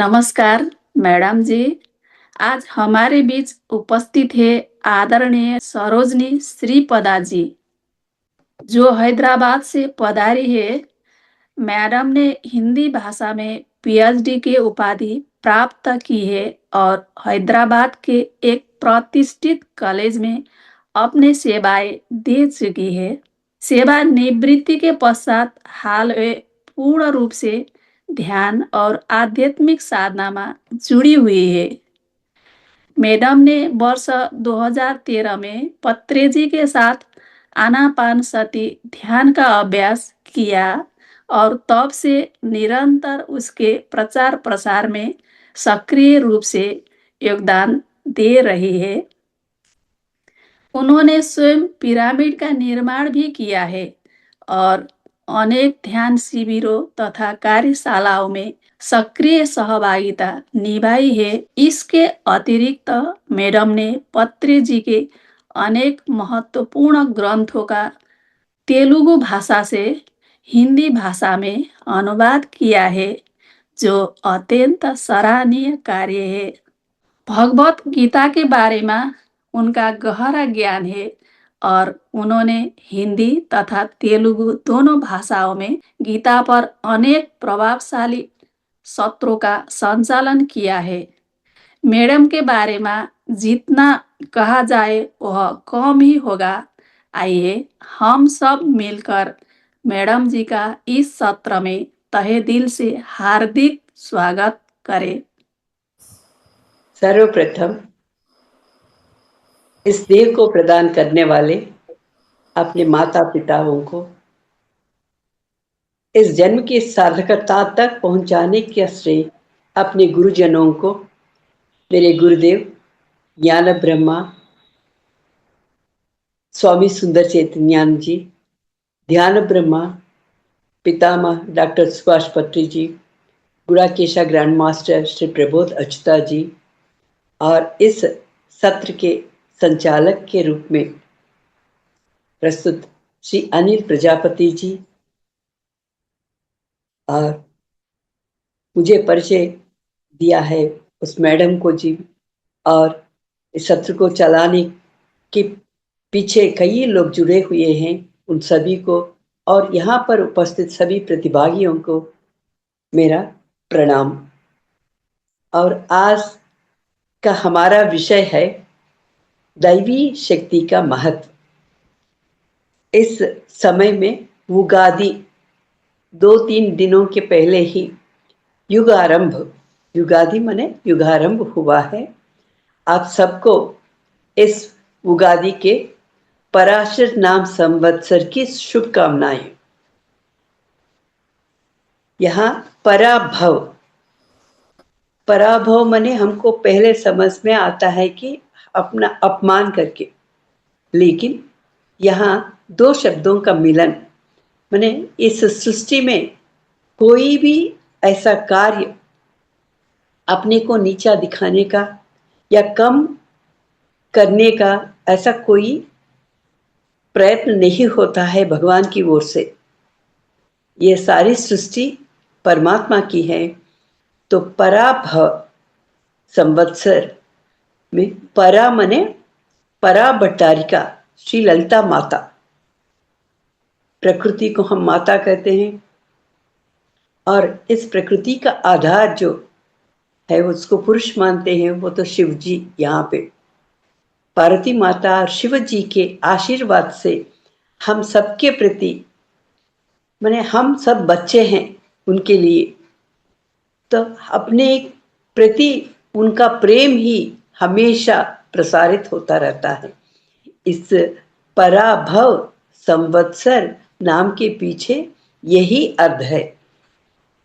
नमस्कार मैडम जी। आज हमारे बीच उपस्थित है आदरणीय सरोजनी श्रीपदा जी, जो हैदराबाद से पधारी है। मैडम ने हिंदी भाषा में पीएचडी की उपाधि प्राप्त की है और हैदराबाद के एक प्रतिष्ठित कॉलेज में अपने सेवाएं दे चुकी है। सेवानिवृत्ति के पश्चात हाल वे पूर्ण रूप से ध्यान और आध्यात्मिक साधना में जुड़ी हुई है। मैडम ने वर्ष 2013 में पत्रेजी के साथ आनापानसती ध्यान का अभ्यास किया और तब से निरंतर उसके प्रचार प्रसार में सक्रिय रूप से योगदान दे रही है। उन्होंने स्वयं पिरामिड का निर्माण भी किया है और अनेक ध्यान शिविरों तथा कार्यशालाओं में सक्रिय सहभागिता निभाई है। इसके अतिरिक्त मैडम ने पत्री जी के अनेक महत्वपूर्ण ग्रंथों का तेलुगु भाषा से हिंदी भाषा में अनुवाद किया है, जो अत्यंत सराहनीय कार्य है। भगवत गीता के बारे में उनका गहरा ज्ञान है और उन्होंने हिंदी तथा तेलुगु दोनों भाषाओं में गीता पर अनेक प्रभावशाली सत्रों का संचालन किया है। मैडम के बारे में जितना कहा जाए वह कम ही होगा। आइए हम सब मिलकर मैडम जी का इस सत्र में तहे दिल से हार्दिक स्वागत करें। सर्वप्रथम इस देह को प्रदान करने वाले अपने माता पिताओं को, इस जन्म की सार्थकता तक पहुंचाने का श्रेय अपने गुरुजनों को, मेरे गुरुदेव ज्ञान ब्रह्मा स्वामी सुंदर चैतन्यानंद जी, ध्यान ब्रह्मा पितामह डॉक्टर सुभाष पत्री जी, गुड़ाकेशा ग्रैंड मास्टर श्री प्रबोध अच्युता जी और इस सत्र के संचालक के रूप में प्रस्तुत श्री अनिल प्रजापति जी और मुझे परिचय दिया है उस मैडम को जी, और इस सत्र को चलाने के पीछे कई लोग जुड़े हुए हैं, उन सभी को और यहाँ पर उपस्थित सभी प्रतिभागियों को मेरा प्रणाम। और आज का हमारा विषय है दैवी शक्ति का महत्व। इस समय में उगादि 2-3 दिनों के पहले ही युगारंभ, युगादि माने युगारंभ हुआ है। आप सबको इस उगादि के पराशर नाम संवत्सर की शुभकामनाएं। यहाँ पराभव, पराभव माने हमको पहले समझ में आता है कि अपना अपमान करके, लेकिन यहाँ 2 शब्दों का मिलन माने इस सृष्टि में कोई भी ऐसा कार्य अपने को नीचा दिखाने का या कम करने का ऐसा कोई प्रयत्न नहीं होता है भगवान की ओर से। ये सारी सृष्टि परमात्मा की है। तो पराभव संवत्सर में परा मने परा भट्टारिका श्री ललिता माता, प्रकृति को हम माता कहते हैं और इस प्रकृति का आधार जो है उसको पुरुष मानते हैं, वो तो शिव जी। यहाँ पे पार्वती माता और शिव जी के आशीर्वाद से हम सबके प्रति माने हम सब बच्चे हैं उनके लिए, तो अपने प्रति उनका प्रेम ही हमेशा प्रसारित होता रहता है। इस पराभव संवत्सर नाम के पीछे यही अर्थ है।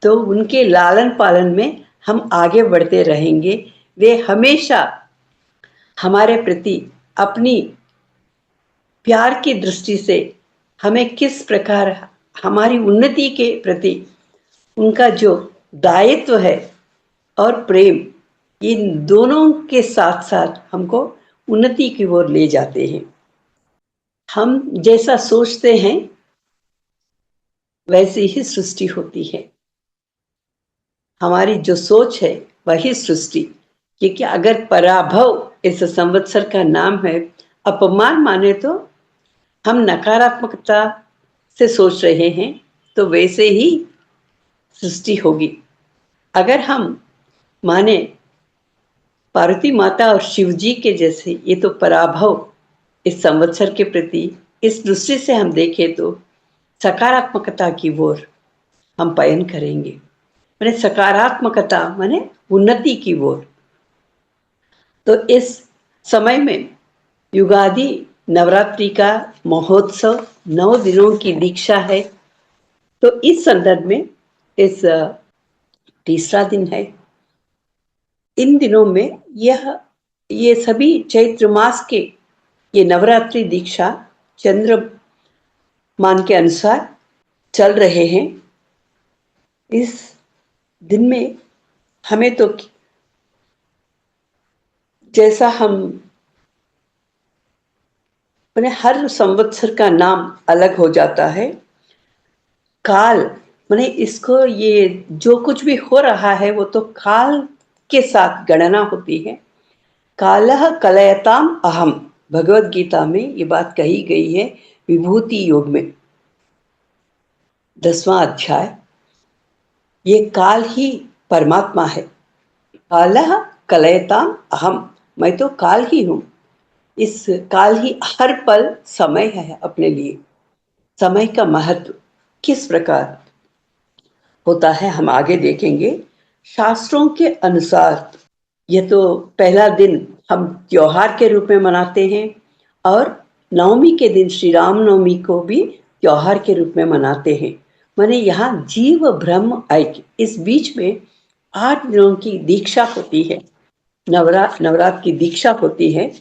तो उनके लालन पालन में हम आगे बढ़ते रहेंगे। वे हमेशा हमारे प्रति अपनी प्यार की दृष्टि से हमें किस प्रकार हमारी उन्नति के प्रति उनका जो दायित्व है और प्रेम, इन दोनों के साथ साथ हमको उन्नति की ओर ले जाते हैं। हम जैसा सोचते हैं वैसी ही सृष्टि होती है। हमारी जो सोच है वही सृष्टि, क्योंकि अगर पराभव इस संवत्सर का नाम है, अपमान माने तो हम नकारात्मकता से सोच रहे हैं, तो वैसे ही सृष्टि होगी। अगर हम माने पार्वती माता और शिव जी के जैसे ये तो पराभव इस संवत्सर के प्रति इस दृष्टि से हम देखें तो सकारात्मकता की ओर हम पयन करेंगे। माने सकारात्मकता माने उन्नति की ओर। तो इस समय में युगादि नवरात्रि का महोत्सव 9 दिनों की दीक्षा है। तो इस संदर्भ में इस तीसरा दिन है। इन दिनों में ये सभी चैत्र मास के ये नवरात्रि दीक्षा चंद्रमान के अनुसार चल रहे हैं। इस दिन में हमें तो जैसा हम मैंने हर संवत्सर का नाम अलग हो जाता है। काल मैंने इसको ये जो कुछ भी हो रहा है वो तो काल के साथ गणना होती है। कालः कलयताम अहम, भगवत गीता में ये बात कही गई है विभूति योग में 10वां अध्याय। ये काल ही परमात्मा है। कालः कलयताम अहम, मैं तो काल ही हूं। इस काल ही हर पल समय है अपने लिए। समय का महत्व किस प्रकार होता है हम आगे देखेंगे। शास्त्रों के अनुसार ये तो पहला दिन हम त्योहार के रूप में मनाते हैं और नवमी के दिन श्री राम नवमी को भी त्योहार के रूप में मनाते हैं। माने यहाँ जीव ब्रह्म ऐक्य, इस बीच में 8 दिनों की दीक्षा होती है, नवरात्र की दीक्षा होती है।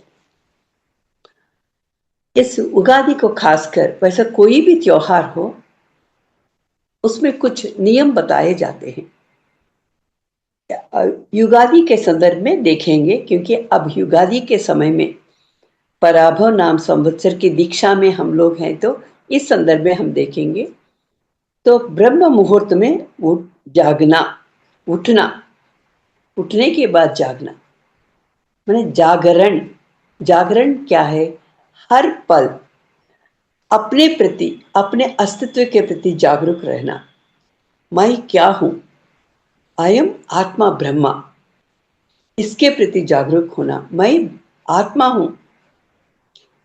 इस उगादि को खासकर, वैसा कोई भी त्योहार हो उसमें कुछ नियम बताए जाते हैं। युगादि के संदर्भ में देखेंगे, क्योंकि अब युगादि के समय में पराभव नाम संवत्सर की दीक्षा में हम लोग हैं, तो इस संदर्भ में हम देखेंगे। तो ब्रह्म मुहूर्त में जागना, उठना, उठने के बाद जागना माने जागरण। जागरण क्या है? हर पल अपने प्रति, अपने अस्तित्व के प्रति जागरूक रहना। मैं क्या हूं? अयम आत्मा ब्रह्मा, इसके प्रति जागरूक होना। मैं आत्मा हूं,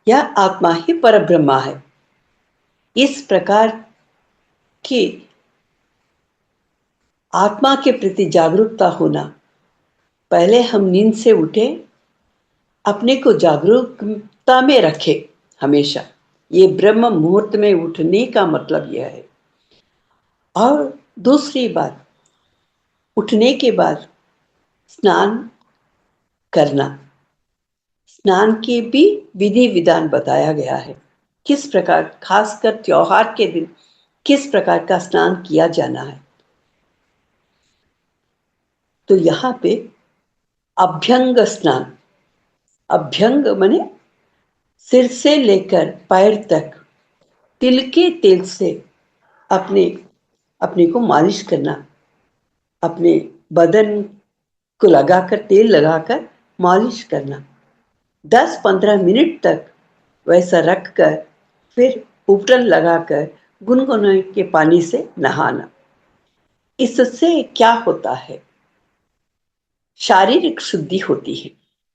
यह आत्मा ही परब्रह्मा है। इस प्रकार की आत्मा के प्रति जागरूकता होना। पहले हम नींद से उठे, अपने को जागरूकता में रखे हमेशा। ये ब्रह्म मुहूर्त में उठने का मतलब यह है। और दूसरी बात, उठने के बाद स्नान करना। स्नान के भी विधि विधान बताया गया है, किस प्रकार, खासकर त्योहार के दिन किस प्रकार का स्नान किया जाना है। तो यहाँ पे अभ्यंग स्नान, अभ्यंग माने सिर से लेकर पैर तक तिल के तेल से अपने अपने को मालिश करना। अपने बदन को लगाकर, तेल लगाकर मालिश करना। 10-15 मिनट तक वैसा रखकर फिर उपटन लगाकर गुनगुने के पानी से नहाना। इससे क्या होता है? शारीरिक शुद्धि होती है।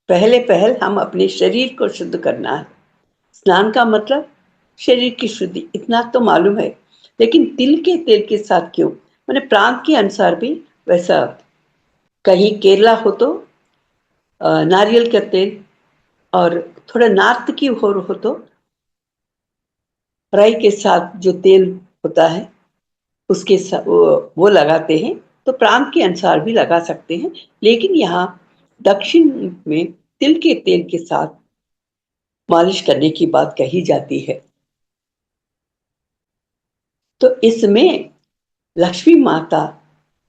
पहले पहल हम अपने शरीर को शुद्ध करना है। स्नान का मतलब शरीर की शुद्धि, इतना तो मालूम है। लेकिन तिल के तेल के साथ क्यों? मैंने प्रांत के अनुसार भी वैसा, कहीं केरला हो तो नारियल का तेल, और थोड़ा नॉर्थ की ओर हो तो राई के साथ जो तेल होता है उसके साथ वो लगाते हैं। तो प्रांत के अनुसार भी लगा सकते हैं, लेकिन यहाँ दक्षिण में तिल के तेल के साथ मालिश करने की बात कही जाती है। तो इसमें लक्ष्मी माता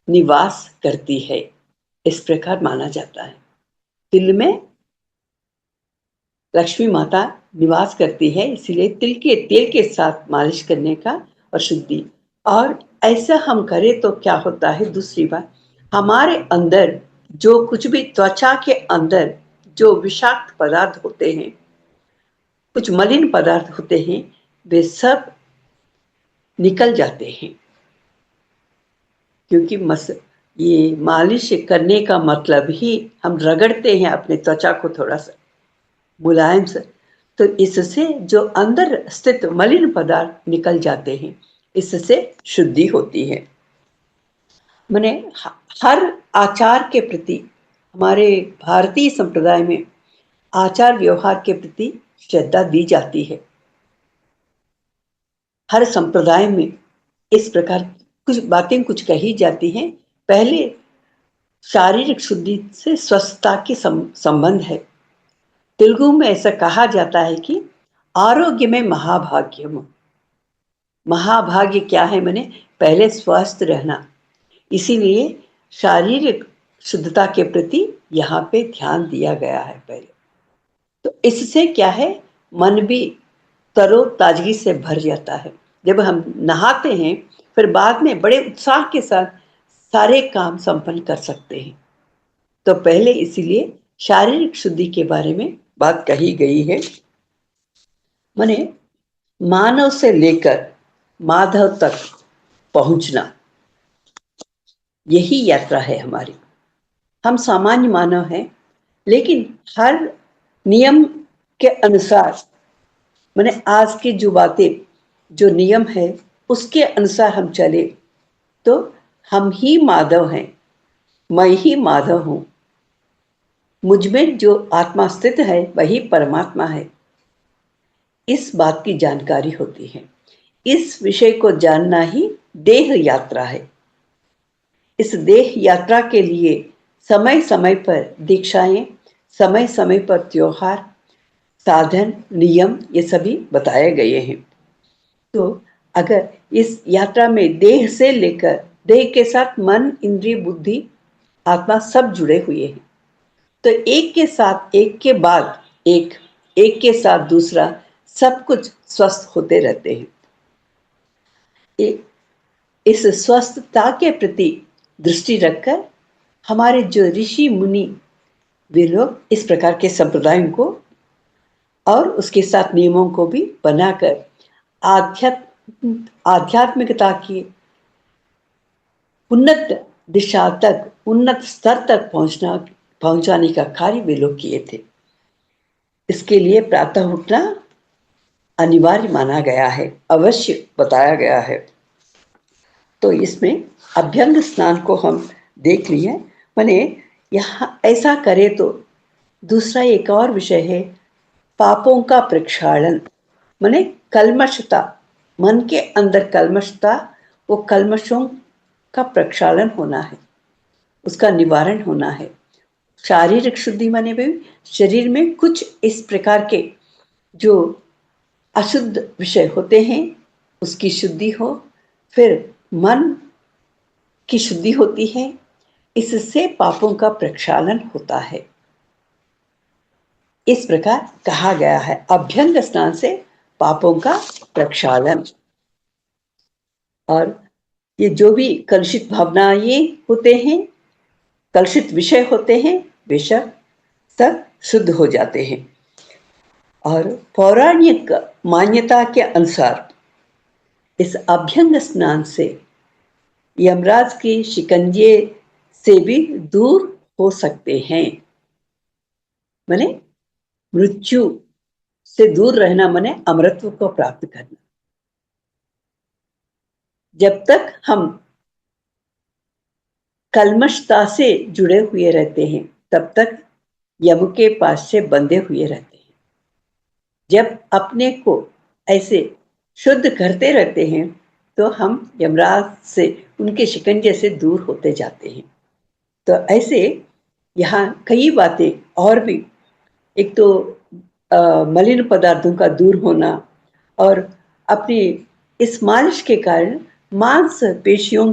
निवास करती है, इस प्रकार माना जाता है। तिल में लक्ष्मी माता निवास करती है, इसलिए तिल के तेल के साथ मालिश करने का और शुद्धि। और ऐसा हम करें तो क्या होता है? दूसरी बात, हमारे अंदर जो कुछ भी त्वचा के अंदर जो विषाक्त पदार्थ होते हैं, कुछ मलिन पदार्थ होते हैं, वे सब निकल जाते हैं। क्योंकि ये मालिश करने का मतलब ही हम रगड़ते हैं अपने त्वचा को थोड़ा सा मुलायम से, तो इससे जो अंदर स्थित मलिन पदार्थ निकल जाते हैं, इससे शुद्धि होती है। माने हर आचार के प्रति, हमारे भारतीय संप्रदाय में आचार व्यवहार के प्रति श्रद्धा दी जाती है। हर संप्रदाय में इस प्रकार कुछ बातें कुछ कही जाती हैं। पहले शारीरिक शुद्धि से स्वस्थता की संबंध है। तेलुगु में ऐसा कहा जाता है कि आरोग्य में महाभाग्यम। महाभाग्य क्या है? मैंने पहले स्वस्थ रहना, इसीलिए शारीरिक शुद्धता के प्रति यहाँ पे ध्यान दिया गया है पहले। तो इससे क्या है, मन भी तरोताजगी से भर जाता है। जब हम नहाते हैं फिर बाद में बड़े उत्साह के साथ सारे काम संपन्न कर सकते हैं। तो पहले इसीलिए शारीरिक शुद्धि के बारे में बात कही गई है। माने मानव से लेकर माधव तक पहुंचना, यही यात्रा है हमारी। हम सामान्य मानव हैं, लेकिन हर नियम के अनुसार, माने आज की जो बातें, जो नियम है, उसके अनुसार हम चले तो हम ही माधव हैं, मैं ही माधव हूं। मुझ में जो आत्मा स्थित है वही परमात्मा है, इस बात की जानकारी होती है। इस विषय को जानना ही देह यात्रा है। इस देह यात्रा के लिए समय समय पर दीक्षाएं, समय समय पर त्योहार, साधन, नियम, ये सभी बताए गए हैं। तो अगर इस यात्रा में देह से लेकर, देह के साथ मन, इंद्रिय, बुद्धि, आत्मा सब जुड़े हुए हैं, तो एक के साथ एक के बाद एक, एक के साथ दूसरा, सब कुछ स्वस्थ होते रहते हैं। इस स्वस्थता के प्रति दृष्टि रखकर हमारे जो ऋषि मुनि, वे लोग इस प्रकार के संप्रदायों को और उसके साथ नियमों को भी बनाकर आध्यात्मिकता की उन्नत दिशा तक, उन्नत स्तर तक पहुंचाने का कार्य वे लोग किए थे। इसके लिए प्रातः उठना अनिवार्य माना गया है, अवश्य बताया गया है। तो इसमें अभ्यंग स्नान को हम देख लिए। माने यहाँ ऐसा करे तो दूसरा एक और विषय है पापों का प्रक्षालन। माने कल्मशता, मन के अंदर कल्मशता, वो कल्मशों का प्रक्षालन होना है, उसका निवारण होना है। शारीरिक शुद्धि माने भी शरीर में कुछ इस प्रकार के जो अशुद्ध विषय होते हैं उसकी शुद्धि हो, फिर मन की शुद्धि होती है, इससे पापों का प्रक्षालन होता है। इस प्रकार कहा गया है अभ्यंग स्नान से पापों का प्रक्षालन। और ये जो भी कलुषित भावनाएं होते हैं, कलुषित विषय होते हैं, वे सब शुद्ध हो जाते हैं। और पौराणिक मान्यता के अनुसार इस अभ्यंग स्नान से यमराज के शिकंजे से भी दूर हो सकते हैं। माने मृत्यु से दूर रहना, माने अमरत्व को प्राप्त करना। जब तक हम कल्मशता से जुड़े हुए रहते हैं तब तक यम के पास से बंधे हुए रहते हैं। जब अपने को ऐसे शुद्ध करते रहते हैं तो हम यमराज से, उनके शिकंजे से दूर होते जाते हैं। तो ऐसे यहाँ कई बातें और भी, एक तो मलिन पदार्थों का दूर होना, और अपनी इस मालिश के कारण मांस पेशियों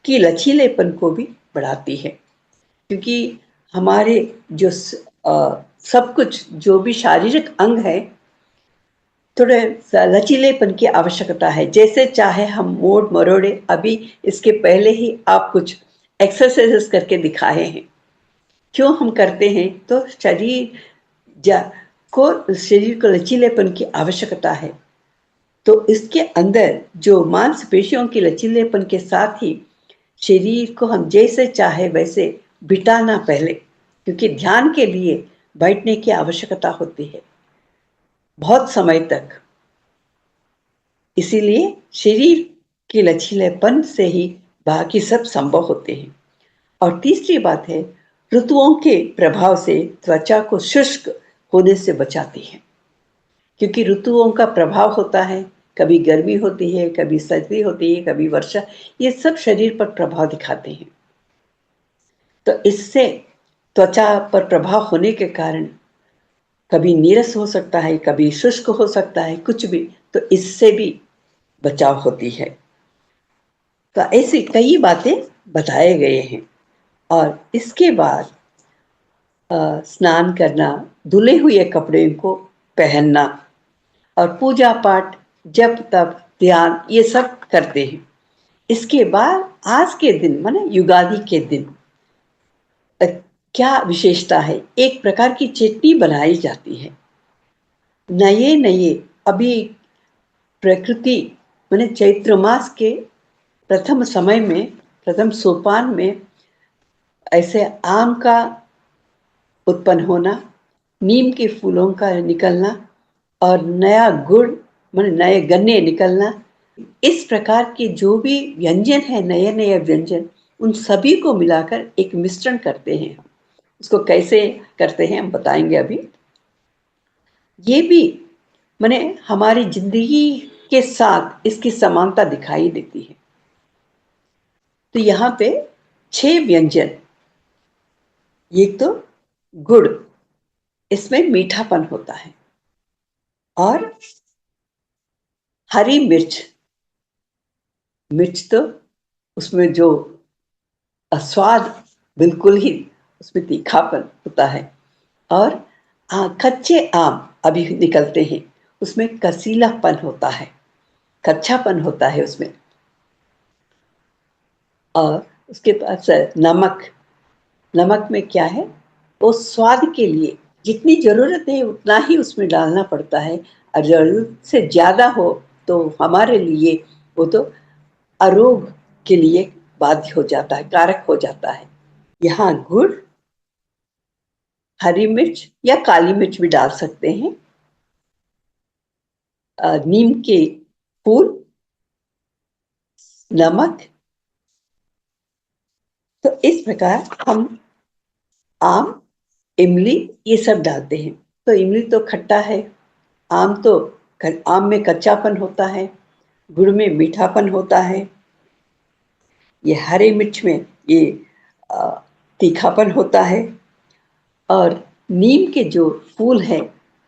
की लचीलेपन को भी बढ़ाती है। क्योंकि हमारे जो सब कुछ जो भी शारीरिक अंग है, थोड़े लचीलेपन की आवश्यकता है। जैसे चाहे हम मोड़ मरोड़े, अभी इसके पहले ही आप कुछ एक्सरसाइजेस करके दिखाए हैं। क्यों हम करते हैं? तो शरीर को लचीलेपन की आवश्यकता है। तो इसके अंदर जो मांसपेशियों की लचीलेपन के साथ ही शरीर को हम जैसे चाहे वैसे बिठाना पहले, क्योंकि ध्यान के लिए बैठने की आवश्यकता होती है बहुत समय तक। इसीलिए शरीर के लचीलेपन से ही बाकी सब संभव होते हैं। और तीसरी बात है, ऋतुओं के प्रभाव से त्वचा को शुष्क होने से बचाती है, क्योंकि ऋतुओं का प्रभाव होता है। कभी गर्मी होती है, कभी सर्दी होती है, कभी वर्षा, ये सब शरीर पर प्रभाव दिखाते हैं। तो इससे त्वचा पर प्रभाव होने के कारण कभी नीरस हो सकता है, कभी शुष्क हो सकता है, कुछ भी, तो इससे भी बचाव होती है। तो ऐसी कई बातें बताए गए हैं। और इसके बाद स्नान करना, धुले हुए कपड़े को पहनना और पूजा पाठ, जप तप ध्यान, ये सब करते हैं। इसके बाद आज के दिन माने युगादि के दिन क्या विशेषता है? एक प्रकार की चटनी बनाई जाती है। नए नए अभी प्रकृति माने चैत्र मास के प्रथम समय में, प्रथम सोपान में ऐसे आम का उत्पन्न होना, नीम के फूलों का निकलना और नया गुड़ माने नए गन्ने निकलना, इस प्रकार के जो भी व्यंजन है, नए नए व्यंजन, उन सभी को मिलाकर एक मिश्रण करते हैं। हम उसको कैसे करते हैं हम बताएंगे अभी। ये भी माने हमारी जिंदगी के साथ इसकी समानता दिखाई देती है। तो यहाँ पे 6 व्यंजन। एक तो गुड़, इसमें मीठापन होता है। और हरी मिर्च, मिर्च तो उसमें जो स्वाद बिल्कुल ही उसमें तीखापन होता है। और कच्चे आम अभी निकलते हैं, उसमें कसीलापन होता है, कच्चापन होता है उसमें। और उसके पास नमक, नमक में क्या है, वो स्वाद के लिए जितनी जरूरत है उतना ही उसमें डालना पड़ता है। और जरूरत से ज्यादा हो तो हमारे लिए वो तो अरोग के लिए बाध्य हो जाता है, कारक हो जाता है। यहाँ गुड़, हरी मिर्च या काली मिर्च भी डाल सकते हैं, नीम के फूल, नमक। तो इस प्रकार हम आम, इमली ये सब डालते हैं। तो इमली तो खट्टा है, आम तो आम में कच्चापन होता है, गुड़ में मीठापन होता है, ये हरे मिर्च में ये तीखापन होता है, और नीम के जो फूल है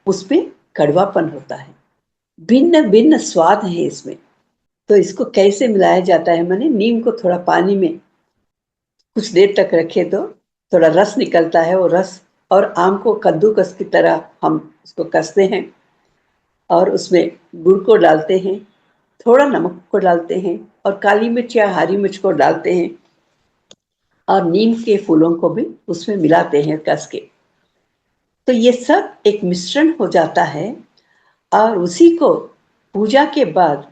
उसमें कड़वापन होता है। भिन्न भिन्न स्वाद है इसमें। तो इसको कैसे मिलाया जाता है? माने नीम को थोड़ा पानी में कुछ देर तक रखे तो थोड़ा रस निकलता है, वो रस, और आम को कद्दूकस की तरह हम उसको कसते हैं और उसमें गुड़ को डालते हैं, थोड़ा नमक को डालते हैं और काली मिर्च या हरी मिर्च को डालते हैं और नीम के फूलों को भी उसमें मिलाते हैं कस के। तो ये सब एक मिश्रण हो जाता है और उसी को पूजा के बाद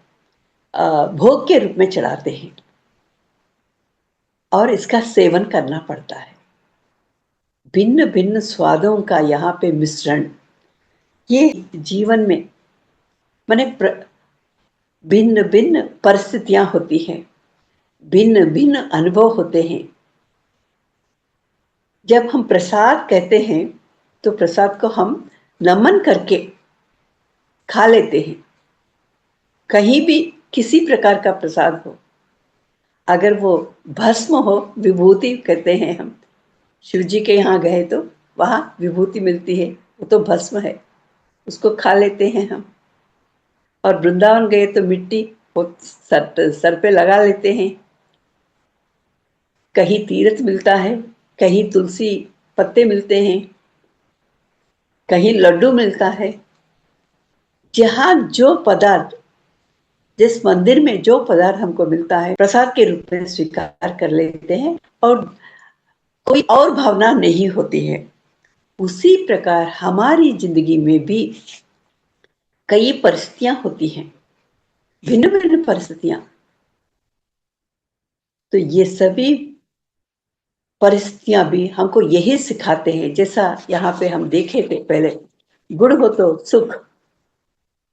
भोग के रूप में चढ़ाते हैं और इसका सेवन करना पड़ता है। भिन्न भिन्न स्वादों का यहाँ पे मिश्रण, ये जीवन में माने भिन्न भिन्न परिस्थितियां होती हैं, भिन्न भिन्न अनुभव होते हैं। जब हम प्रसाद कहते हैं तो प्रसाद को हम नमन करके खा लेते हैं। कहीं भी किसी प्रकार का प्रसाद हो, अगर वो भस्म हो, विभूति कहते हैं हम, शिव जी के यहाँ गए तो वहां विभूति मिलती है, वो तो भस्म है, उसको खा लेते हैं हम। और वृंदावन गए तो मिट्टी वो सर पे लगा लेते हैं। कहीं तीर्थ मिलता है, कहीं तुलसी पत्ते मिलते हैं, कहीं लड्डू मिलता है। जहां जो पदार्थ जिस मंदिर में जो पदार्थ हमको मिलता है प्रसाद के रूप में स्वीकार कर लेते हैं और कोई और भावना नहीं होती है। उसी प्रकार हमारी जिंदगी में भी कई परिस्थितियां होती हैं, भिन्न भिन्न परिस्थितियां। तो ये सभी परिस्थितियां भी हमको यही सिखाते हैं, जैसा यहाँ पे हम देखे थे पहले, गुड़ हो तो सुख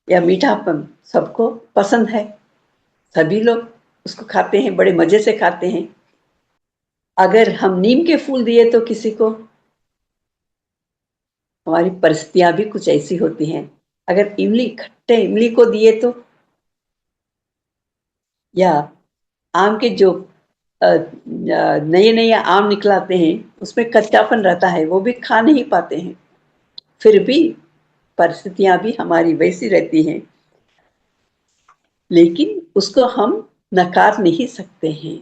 या मीठापन सबको पसंद है, सभी लोग उसको खाते हैं, बड़े मजे से खाते हैं। अगर हम नीम के फूल दिए तो किसी को, हमारी परिस्थितियां भी कुछ ऐसी होती हैं। अगर इमली, खट्टे इमली को दिए तो, या आम के जो नए नए आम निकलाते हैं उसमें कच्चापन रहता है, वो भी खा नहीं पाते हैं। फिर भी परिस्थितियां भी हमारी वैसी रहती हैं, लेकिन उसको हम नकार नहीं सकते हैं।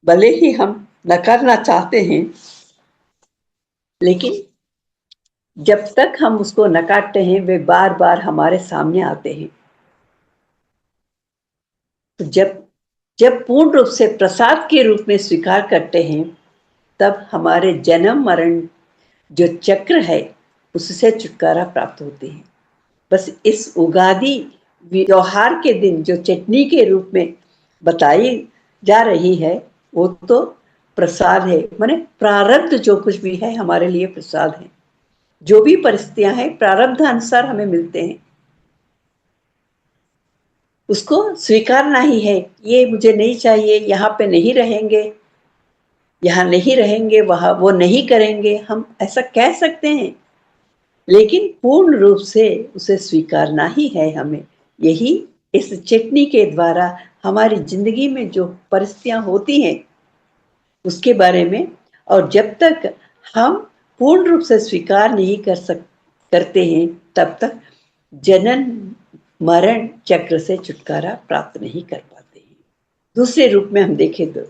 भले ही हम नकारना चाहते हैं, लेकिन जब तक हम उसको नकारते हैं वे बार बार हमारे सामने आते हैं। तो जब जब पूर्ण रूप से प्रसाद के रूप में स्वीकार करते हैं, तब हमारे जन्म मरण जो चक्र है उससे छुटकारा प्राप्त होते हैं। बस इस उगादि त्योहार के दिन जो चटनी के रूप में बताई जा रही है वो तो प्रसाद है, माने प्रारब्ध जो कुछ भी है हमारे लिए प्रसाद है। जो भी परिस्थितियां हैं प्रारब्ध अनुसार हमें मिलते हैं, उसको स्वीकारना ही है। ये मुझे नहीं चाहिए, यहाँ पे नहीं रहेंगे, यहाँ नहीं रहेंगे, वहां वो नहीं करेंगे, हम ऐसा कह सकते हैं, लेकिन पूर्ण रूप से उसे स्वीकारना ही है हमें। यही इस चटनी के द्वारा हमारी जिंदगी में जो परिस्थितियां होती हैं उसके बारे में, और जब तक हम पूर्ण रूप से स्वीकार नहीं करते हैं तब तक जनन मरण चक्र से छुटकारा प्राप्त नहीं कर पाते हैं। दूसरे रूप में हम देखें तो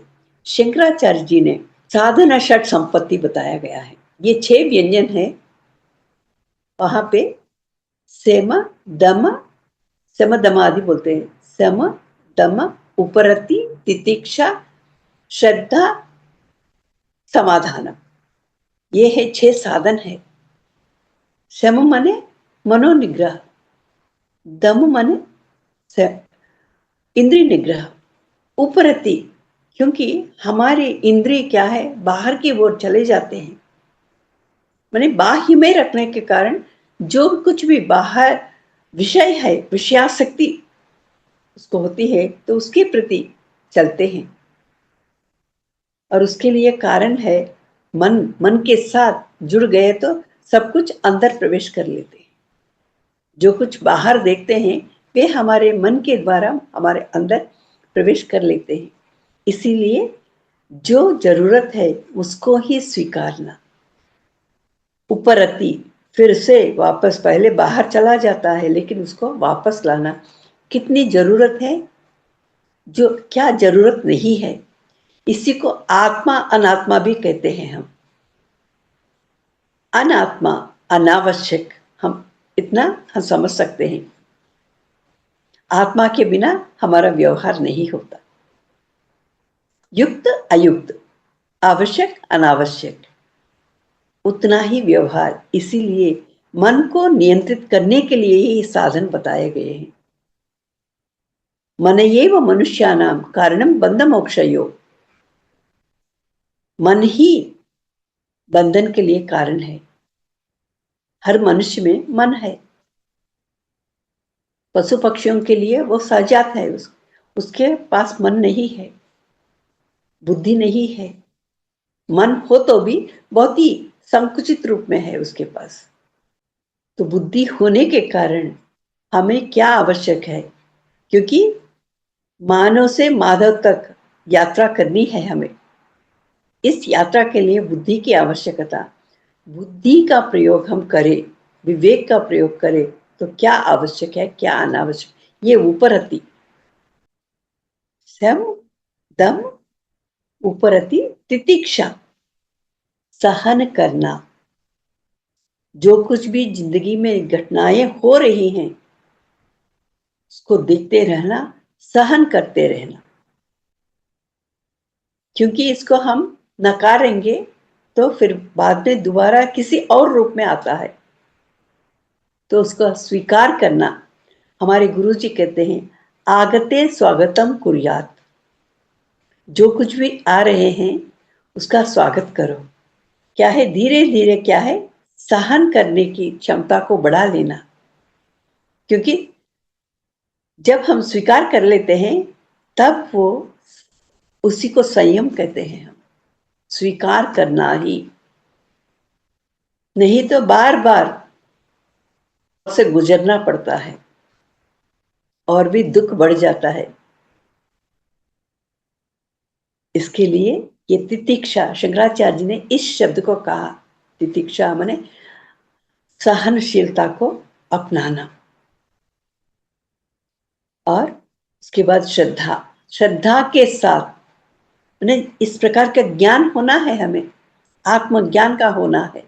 शंकराचार्य जी ने साधना षट संपत्ति बताया गया है। ये 6 व्यंजन है। वहां पे सेम दम, सम दमादि बोलते हैं, सम दम उपरति तितिक्षा श्रद्धा समाधान, ये है 6 साधन है। सम मने मनोनिग्रह, दम मने इंद्रिय निग्रह, उपरति क्योंकि हमारे इंद्रिय क्या है बाहर की ओर चले जाते हैं, माने बाह्य में रखने के कारण जो कुछ भी बाहर विषय है, विषयासक्ति उसको होती है तो उसके प्रति चलते हैं। और उसके लिए कारण है मन, मन के साथ जुड़ गए तो सब कुछ अंदर प्रवेश कर लेते हैं। जो कुछ बाहर देखते हैं वे हमारे मन के द्वारा हमारे अंदर प्रवेश कर लेते हैं। इसीलिए जो जरूरत है उसको ही स्वीकारना। उपरति फिर से वापस, पहले बाहर चला जाता है लेकिन उसको वापस लाना, कितनी जरूरत है, जो क्या जरूरत नहीं है। इसी को आत्मा अनात्मा भी कहते हैं हम। अनात्मा अनावश्यक, हम इतना हम समझ सकते हैं। आत्मा के बिना हमारा व्यवहार नहीं होता। युक्त अयुक्त, आवश्यक अनावश्यक, उतना ही व्यवहार। इसीलिए मन को नियंत्रित करने के लिए ही साधन बताए गए हैं। मनयेव मनुष्यानाम कारणम बंध मोक्षयो, मन ही बंधन के लिए कारण है। हर मनुष्य में मन है। पशु पक्षियों के लिए वो सजात है, उसके पास मन नहीं है, बुद्धि नहीं है। मन हो तो भी बहुत ही संकुचित रूप में है उसके पास। तो बुद्धि होने के कारण हमें क्या आवश्यक है, क्योंकि मानव से माधव तक यात्रा करनी है हमें। इस यात्रा के लिए बुद्धि की आवश्यकता। बुद्धि का प्रयोग हम करें, विवेक का प्रयोग करें तो क्या आवश्यक है क्या अनावश्यक, ये उपरति सम दम उपरति तितिक्षा, सहन करना। जो कुछ भी जिंदगी में घटनाएं हो रही हैं उसको देखते रहना, सहन करते रहना, क्योंकि इसको हम नकारेंगे तो फिर बाद में दोबारा किसी और रूप में आता है। तो उसको स्वीकार करना। हमारे गुरु जी कहते हैं, आगते स्वागतम कुर्यात। जो कुछ भी आ रहे हैं उसका स्वागत करो। क्या है, धीरे धीरे क्या है, सहन करने की क्षमता को बढ़ा लेना। क्योंकि जब हम स्वीकार कर लेते हैं तब वो, उसी को संयम कहते हैं। हम स्वीकार करना ही, नहीं तो बार बार से गुजरना पड़ता है और भी दुख बढ़ जाता है। इसके लिए ये तितिक्षा, शंकराचार्य जी ने इस शब्द को कहा। तितिक्षा माने सहनशीलता को अपनाना। और उसके बाद श्रद्धा, श्रद्धा के साथ माने इस प्रकार का ज्ञान होना है, हमें आत्मज्ञान का होना है।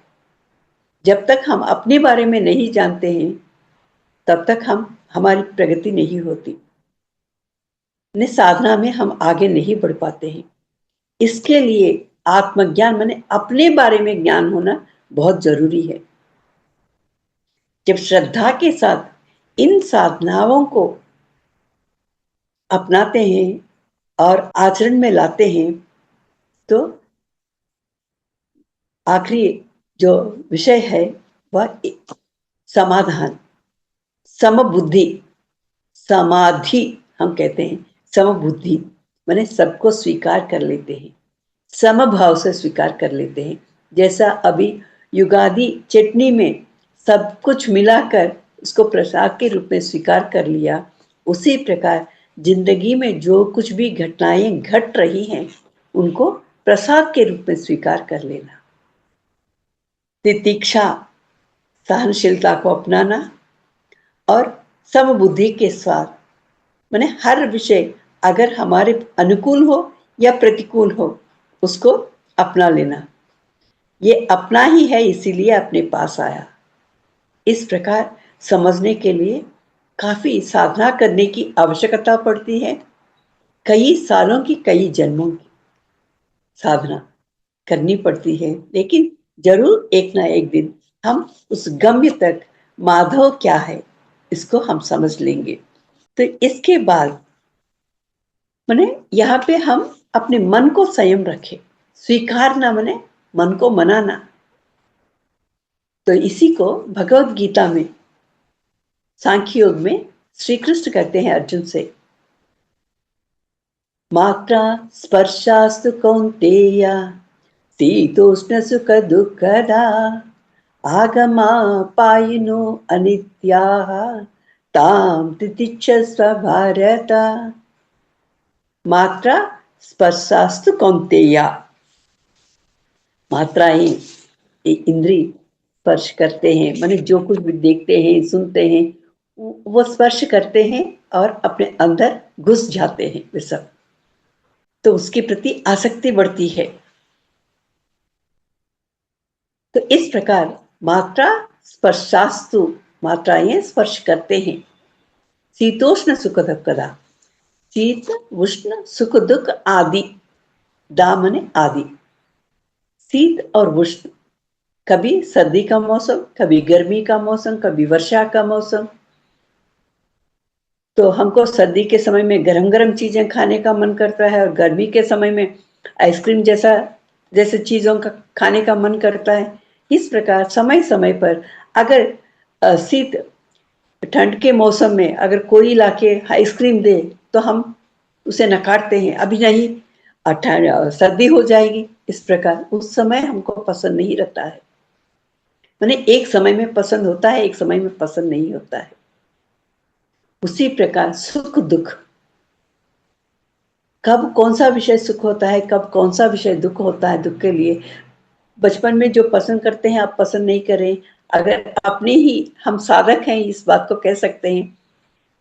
जब तक हम अपने बारे में नहीं जानते हैं तब तक हमारी प्रगति नहीं होती, साधना में हम आगे नहीं बढ़ पाते हैं। इसके लिए आत्मज्ञान माने अपने बारे में ज्ञान होना बहुत जरूरी है। जब श्रद्धा के साथ इन साधनाओं को अपनाते हैं और आचरण में लाते हैं तो आखिरी जो विषय है वह समाधान, समबुद्धि, समाधि हम कहते हैं। समबुद्धि माने सबको स्वीकार कर लेते हैं, समभाव से स्वीकार कर लेते हैं। जैसा अभी युगादि चटनी में सब कुछ मिलाकर उसको प्रसाद के रूप में स्वीकार कर लिया, उसी प्रकार जिंदगी में जो कुछ भी घटनाएं घट रही हैं उनको प्रसाद के रूप में स्वीकार कर लेना। तितिक्षा, सहनशीलता को अपनाना और समबुद्धि के साथ माने हर विषय अगर हमारे अनुकूल हो या प्रतिकूल हो उसको अपना लेना। ये अपना ही है इसीलिए अपने पास आया। इस प्रकार समझने के लिए काफी साधना करने की आवश्यकता पड़ती है। कई सालों की, कई जन्मों की साधना करनी पड़ती है, लेकिन जरूर एक ना एक दिन हम उस गम्य तक, माधव क्या है इसको हम समझ लेंगे। तो इसके बाद माने यहाँ पे हम अपने मन को संयम रखें। स्वीकारना माने मन को मनाना। तो इसी को भगवत गीता में, सांख्य योग में श्री कृष्ण कहते हैं अर्जुन से, मात्रा स्पर्शास्तु कौन्तेय शीतोष्ण सुख दुःखदा आगमा पायिनो अनित्याः तां तितिक्षस्व भारत। मात्रा स्पर्शास्तु कौन्तेय, मात्राएं इंद्रिय स्पर्श करते हैं, माने जो कुछ भी देखते हैं, सुनते हैं, वो स्पर्श करते हैं और अपने अंदर घुस जाते हैं वे सब। तो उसके प्रति आसक्ति बढ़ती है। तो इस प्रकार मात्रा स्पर्शास्तु, मात्राएं स्पर्श करते हैं। शीतोष्ण सुख दुःखदा, शीत उष्ण सुख दुख आदि, दा माने आदि। शीत और उष्ण, कभी सर्दी का मौसम, कभी गर्मी का मौसम, कभी वर्षा का मौसम। तो हमको सर्दी के समय में गरम गरम चीजें खाने का मन करता है और गर्मी के समय में आइसक्रीम जैसे चीजों का खाने का मन करता है। इस प्रकार समय समय पर अगर शीत ठंड के मौसम में अगर कोई लाके आइसक्रीम दे तो हम उसे नकारते हैं, अभी नहीं, सर्दी हो जाएगी। इस प्रकार उस समय हमको पसंद नहीं रहता है। माने एक समय में पसंद होता है, एक समय में पसंद नहीं होता है। उसी प्रकार सुख दुख, कब कौन सा विषय सुख होता है, कब कौन सा विषय दुख होता है। दुख के लिए बचपन में जो पसंद करते हैं आप पसंद नहीं करें। अगर अपने ही हम साधक हैं इस बात को कह सकते हैं।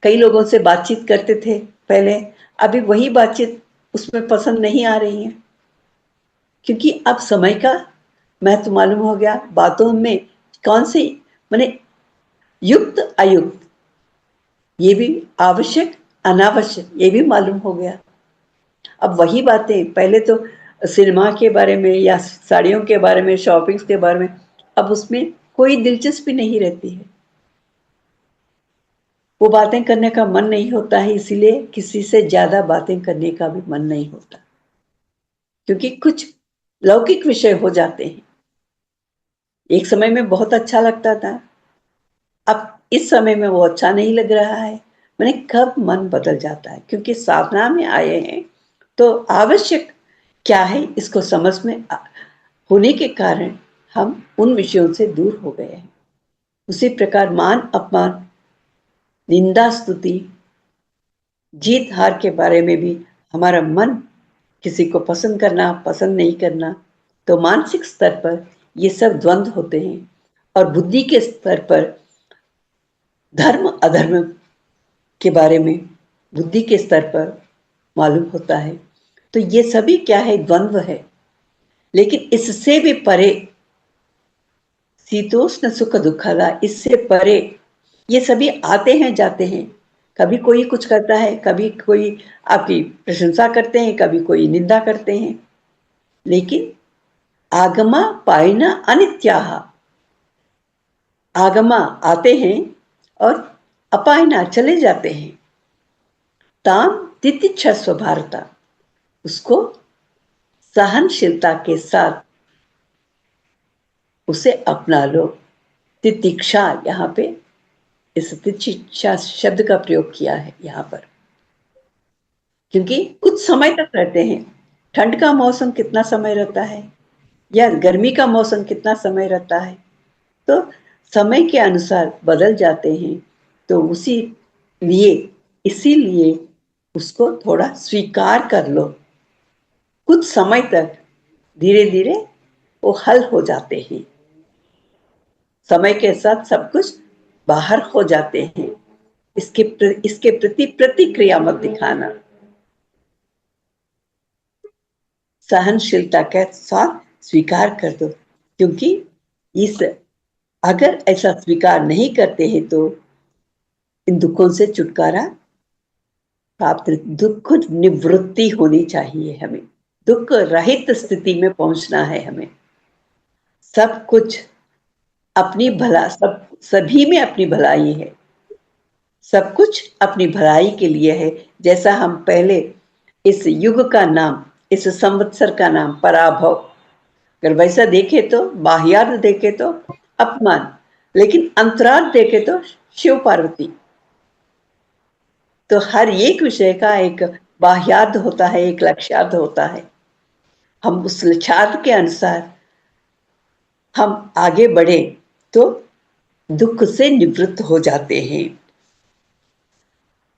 कई लोगों से बातचीत करते थे पहले, अभी वही बातचीत उसमें पसंद नहीं आ रही है, क्योंकि अब समय का महत्व मालूम हो गया। बातों में कौन सी माने युक्त अयुक्त, ये भी आवश्यक अनावश्यक ये भी मालूम हो गया। अब वही बातें पहले तो सिनेमा के बारे में या साड़ियों के बारे में, शॉपिंग के बारे में, अब उसमें कोई दिलचस्पी नहीं रहती है। वो बातें करने का मन नहीं होता है, इसीलिए किसी से ज्यादा बातें करने का भी मन नहीं होता, क्योंकि कुछ लौकिक विषय हो जाते हैं। एक समय में बहुत अच्छा लगता था, अब इस समय में वो अच्छा नहीं लग रहा है। मैंने कब मन बदल जाता है, क्योंकि साधना में आए हैं तो आवश्यक क्या है इसको समझ में होने के कारण हम उन विषयों से दूर हो गए हैं। उसी प्रकार मान अपमान, निंदा स्तुति, जीत हार के बारे में भी हमारा मन किसी को पसंद करना पसंद नहीं करना, तो मानसिक स्तर पर ये सब द्वंद्व होते हैं। और बुद्धि के स्तर पर धर्म अधर्म के बारे में बुद्धि के स्तर पर मालूम होता है। तो ये सभी क्या है, द्वंद्व है। लेकिन इससे भी परे शीतोष्ण सुख दुखला, इससे परे ये सभी आते हैं जाते हैं। कभी कोई कुछ करता है, कभी कोई आपकी प्रशंसा करते हैं, कभी कोई निंदा करते हैं। लेकिन आगमा पायना अनित्याह, आगमा आते हैं और अपायना चले जाते हैं। ताम तितिक्षस्व भारता, उसको सहनशीलता के साथ उसे अपना लो। तितिक्षा, यहाँ पे इस तितिक्षा शब्द का प्रयोग किया है यहाँ पर, क्योंकि कुछ समय तक रहते हैं। ठंड का मौसम कितना समय रहता है, या गर्मी का मौसम कितना समय रहता है, तो समय के अनुसार बदल जाते हैं। तो उसी लिए इसीलिए उसको थोड़ा स्वीकार कर लो। कुछ समय तक धीरे धीरे वो हल हो जाते हैं, समय के साथ सब कुछ बाहर हो जाते हैं। इसके प्रति प्रतिक्रिया मत दिखाना, सहनशीलता के साथ स्वीकार कर दो। क्योंकि इस अगर ऐसा स्वीकार नहीं करते हैं तो इन दुखों से छुटकारा प्राप्त, दुख निवृत्ति होनी चाहिए। हमें दुख रहित स्थिति में पहुंचना है। हमें सब कुछ अपनी भला, सब सभी में अपनी भलाई है, सब कुछ अपनी भलाई के लिए है। जैसा हम पहले इस युग का नाम, इस संवत्सर का नाम पराभव, अगर वैसा देखे तो बाह्यार्थ देखे तो अपमान, लेकिन अंतरार्थ देखे तो शिव पार्वती। तो हर एक विषय का एक बाह्यार्थ होता है, एक लक्ष्यार्थ होता है। हम उस लक्ष्यार्थ के अनुसार हम आगे बढ़े तो दुख से निवृत्त हो जाते हैं।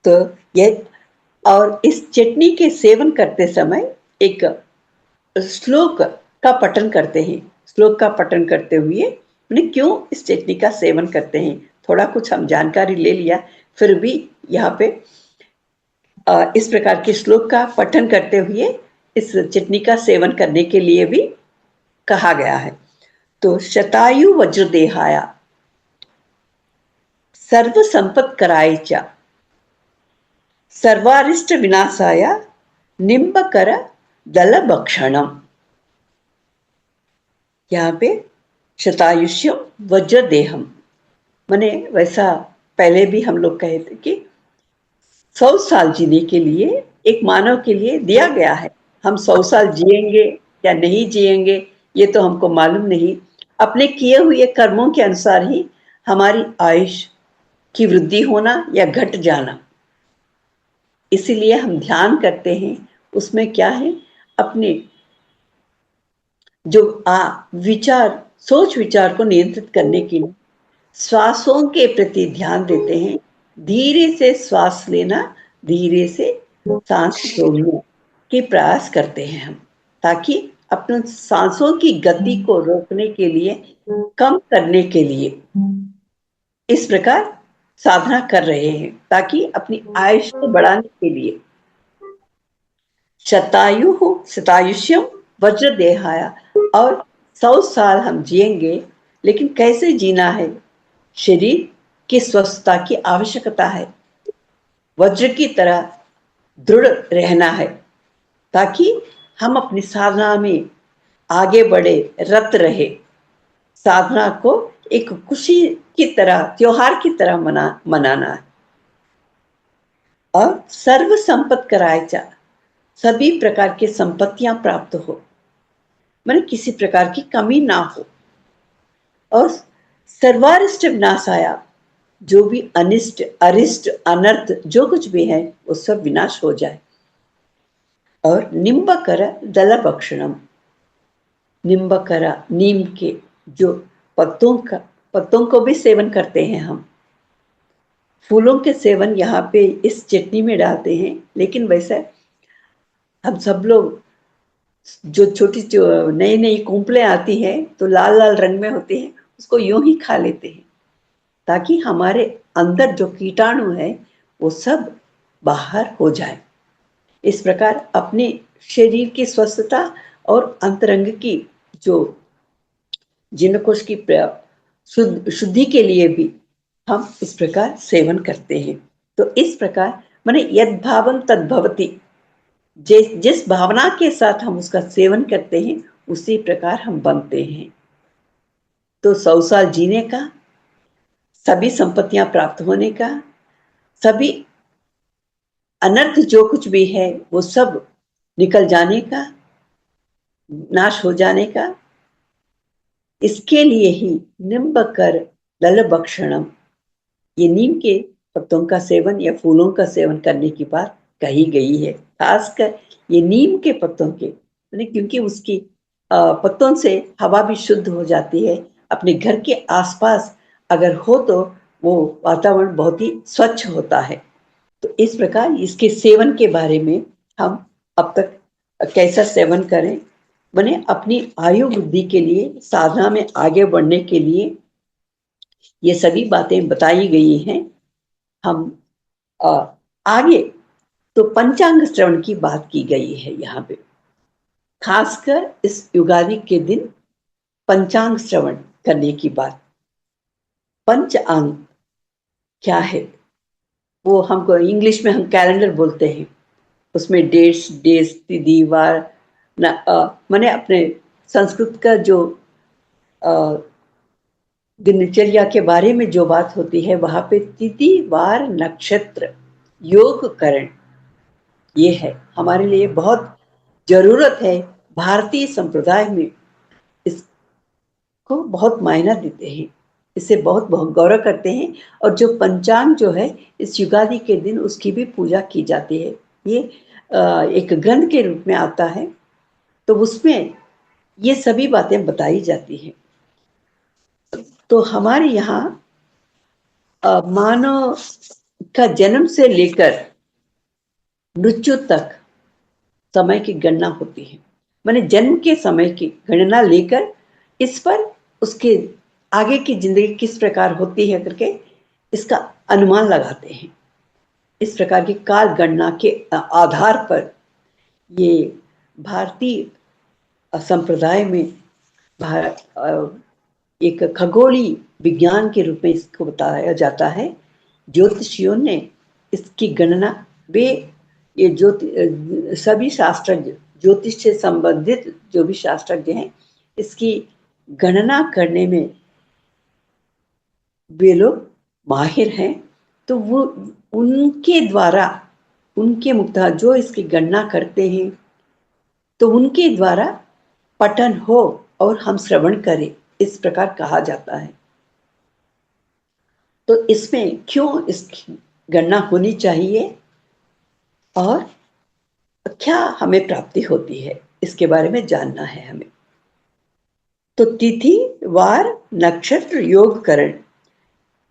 तो यह, और इस चटनी के सेवन करते समय एक श्लोक का पठन करते हैं। श्लोक का पठन करते हुए उन्हें क्यों इस चटनी का सेवन करते हैं, थोड़ा कुछ हम जानकारी ले लिया। फिर भी यहाँ पे इस प्रकार के श्लोक का पठन करते हुए इस चटनी का सेवन करने के लिए भी कहा गया है। तो शतायु वज्रदेहाया सर्व संपत कराय च सर्वारिष्ट विनाशाय निम्बकर दल भक्षणम। यहाँ पे शतायुष्यम वज्रदेहम माने, वैसा पहले भी हम लोग कहे थे कि 100 साल जीने के लिए एक मानव के लिए दिया गया है। हम 100 साल जिएंगे या नहीं जिएंगे ये तो हमको मालूम नहीं। अपने किए हुए कर्मों के अनुसार ही हमारी आयुष की वृद्धि होना या घट जाना। इसीलिए हम ध्यान करते हैं। उसमें क्या है, अपने जो विचार, सोच विचार को नियंत्रित करने के लिए श्वासों के प्रति ध्यान देते हैं। धीरे से श्वास लेना, धीरे से सांस छोड़ने के प्रयास करते हैं हम, ताकि अपने सांसों की गति को रोकने के लिए, कम करने के लिए इस प्रकार साधना कर रहे हैं, ताकि अपनी आयुष को बढ़ाने के लिए। शतायु शतायुष्यम वज्र देहाया, और 100 साल हम जिएंगे। लेकिन कैसे जीना है, शरीर की स्वस्थता की आवश्यकता है। वज्र की तरह दृढ़ रहना है, ताकि हम अपनी साधना में आगे बढ़े, रत रहे। साधना को एक खुशी की तरह, त्योहार की तरह मनाना है। और सर्व संपत्त करायचा, सभी प्रकार की संपत्तियां प्राप्त हो, माने किसी प्रकार की कमी ना हो। और सर्वारिष्ट विनाशाया, जो भी अनिष्ट, अरिष्ट, अनर्थ जो कुछ भी है वो सब विनाश हो जाए। और निम्बकर दलभक्षणम, निम्बकरा, नीम के जो पत्तों को भी सेवन करते हैं हम। फूलों के सेवन यहाँ पे इस चटनी में डालते हैं, लेकिन वैसे हम सब लोग जो छोटी जो नई नई कुंपलें आती हैं तो लाल लाल रंग में होती हैं, उसको यूं ही खा लेते हैं, ताकि हमारे अंदर जो कीटाणु है वो सब बाहर हो जाए। इस प्रकार अपने शरीर की स्वस्थता और अंतरंग की जो जीर्णकोश की शुद्धि के लिए भी हम इस प्रकार सेवन करते हैं। तो इस प्रकार माने यद भावम तद भवति, जिस भावना के साथ हम उसका सेवन करते हैं उसी प्रकार हम बनते हैं। तो 100 साल जीने का, सभी संपत्तियां प्राप्त होने का, सभी अनर्थ जो कुछ भी है वो सब निकल जाने का, नाश हो जाने का, इसके लिए ही निम्बकर दलभक्षणम, ये नीम के पत्तों का सेवन या फूलों का सेवन करने की बात कही गई है। खासकर ये नीम के पत्तों के, क्योंकि उसकी पत्तों से हवा भी शुद्ध हो जाती है। अपने घर के आसपास अगर हो तो वो वातावरण बहुत ही स्वच्छ होता है। तो इस प्रकार इसके सेवन के बारे में हम अब तक कैसा सेवन करें, माने अपनी आयु वृद्धि के लिए, साधना में आगे बढ़ने के लिए ये सभी बातें बताई गई हैं। हम आगे तो पंचांग श्रवण की बात की गई है यहाँ पे, खासकर इस युगादि के दिन पंचांग श्रवण करने की बात। पंचांग क्या है, वो हमको इंग्लिश में हम कैलेंडर बोलते हैं। उसमें डेट्स, डेज, तिथि, वार, माने अपने संस्कृत का जो दिनचर्या के बारे में जो बात होती है वहां पे तिथि, वार, नक्षत्र, योग, करण, ये है हमारे लिए बहुत जरूरत है। भारतीय संप्रदाय में इसको बहुत मायना देते हैं, इससे बहुत बहुत गौरव करते हैं। और जो पंचांग जो है इस युगादि के दिन उसकी भी पूजा की जाती है। ये एक ग्रंथ के रूप में आता है, तो उसमें ये सभी बातें बताई जाती हैं। तो हमारे यहाँ मानव का जन्म से लेकर मृत्यु तक समय की गणना होती है। माने जन्म के समय की गणना लेकर इस पर उसके आगे की जिंदगी किस प्रकार होती है करके इसका अनुमान लगाते हैं। इस प्रकार की काल गणना के आधार पर ये भारतीय संप्रदाय में एक खगोलीय विज्ञान के रूप में इसको बताया जाता है। ज्योतिषियों ने इसकी गणना, वे ये सभी शास्त्रज्ञ, ज्योतिष से संबंधित जो भी शास्त्रज्ञ हैं, इसकी गणना करने में वे लोग माहिर हैं। तो वो उनके द्वारा, उनके मुक्ता जो इसकी गणना करते हैं, तो उनके द्वारा पठन हो और हम श्रवण करें, इस प्रकार कहा जाता है। तो इसमें क्यों इसकी गणना होनी चाहिए और क्या हमें प्राप्ति होती है, इसके बारे में जानना है हमें। तो तिथि, वार, नक्षत्र, योग, करण,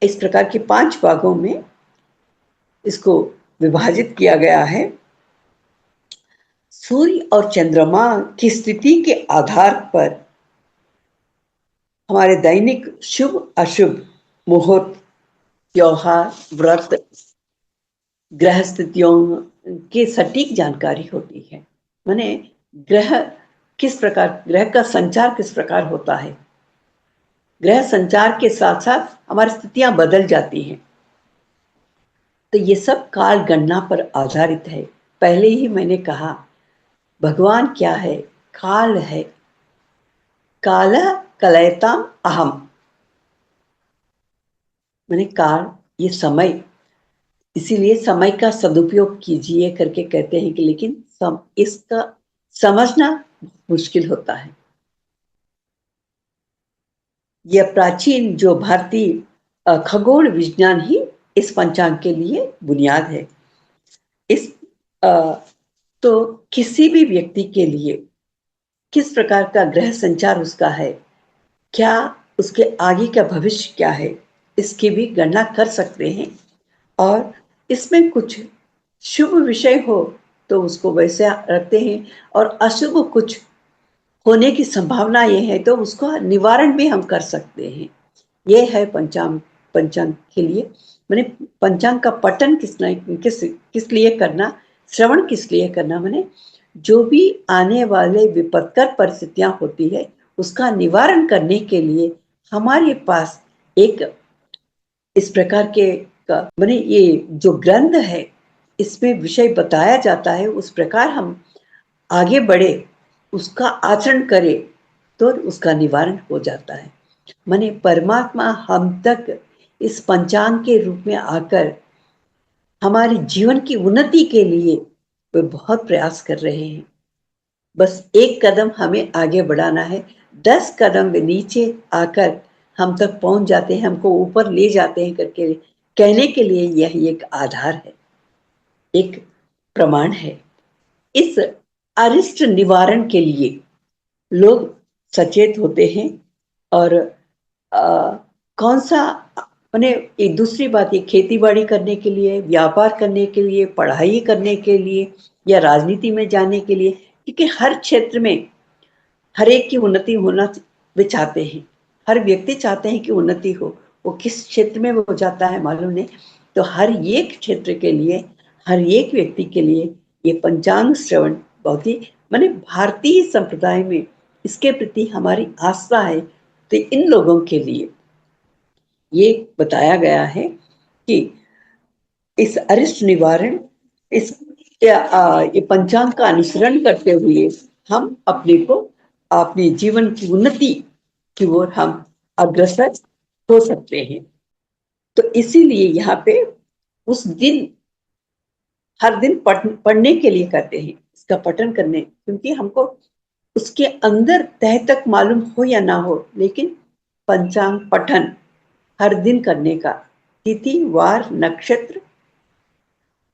इस प्रकार के 5 भागों में इसको विभाजित किया गया है। सूर्य और चंद्रमा की स्थिति के आधार पर हमारे दैनिक शुभ अशुभ मुहूर्त, त्योहार, व्रत, ग्रह स्थितियों की सटीक जानकारी होती है। माने ग्रह किस प्रकार, ग्रह का संचार किस प्रकार होता है, ग्रह संचार के साथ साथ हमारी स्थितियां बदल जाती हैं। तो ये सब काल गणना पर आधारित है। पहले ही मैंने कहा भगवान क्या है, काल है। काल कलयताम अहम, मैंने काल ये समय, इसीलिए समय का सदुपयोग कीजिए करके कहते हैं कि लेकिन इसका समझना मुश्किल होता है। यह प्राचीन जो भारतीय खगोल विज्ञान ही इस पंचांग के लिए बुनियाद है। इस तो किसी भी व्यक्ति के लिए किस प्रकार का ग्रह संचार उसका है, क्या उसके आगे का भविष्य क्या है, इसकी भी गणना कर सकते हैं। और इसमें कुछ शुभ विषय हो तो उसको वैसे रखते हैं, और अशुभ कुछ होने की संभावना ये है तो उसका निवारण भी हम कर सकते हैं। ये है पंचांग। पंचांग के लिए मैंने पंचांग का पठन किस लिए करना, श्रवण किस लिए करना, मैंने जो भी आने वाले विपत्कर परिस्थितियां होती है उसका निवारण करने के लिए हमारे पास एक इस प्रकार के मैंने ये जो ग्रंथ है इसमें विषय बताया जाता है, उस प्रकार हम आगे बढ़े, उसका आचरण करे तो उसका निवारण हो जाता है। माने परमात्मा हम तक इस पंचांग के रूप में आकर हमारे जीवन की उन्नति के लिए वे बहुत प्रयास कर रहे हैं। बस एक कदम हमें आगे बढ़ाना है, 10 कदम वे नीचे आकर हम तक पहुंच जाते हैं, हमको ऊपर ले जाते हैं करके कहने के लिए यह एक आधार है, एक प्रमाण है। इस अरिष्ट निवारण के लिए लोग सचेत होते हैं। और कौन सा मैंने एक दूसरी बात, ये खेती बाड़ी करने के लिए, व्यापार करने के लिए, पढ़ाई करने के लिए या राजनीति में जाने के लिए, क्योंकि हर क्षेत्र में हर एक की उन्नति होना वे चाहते हैं। हर व्यक्ति चाहते हैं कि उन्नति हो, वो किस क्षेत्र में वो जाता है मालूम नहीं। तो हर एक क्षेत्र के लिए, हर एक व्यक्ति के लिए ये पंचांग श्रवण बहुत ही माने भारतीय संप्रदाय में इसके प्रति हमारी आस्था है। तो इन लोगों के लिए ये बताया गया है कि इस अरिष्ट निवारण, इस ये पंचांग का अनुसरण करते हुए हम अपने को अपने जीवन की उन्नति की ओर हम अग्रसर हो सकते हैं। तो इसीलिए यहाँ पे उस दिन हर दिन पढ़ने के लिए कहते हैं, इसका पठन करने, क्योंकि हमको उसके अंदर तह तक मालूम हो या ना हो, लेकिन पंचांग पठन हर दिन करने का, तिथि वार नक्षत्र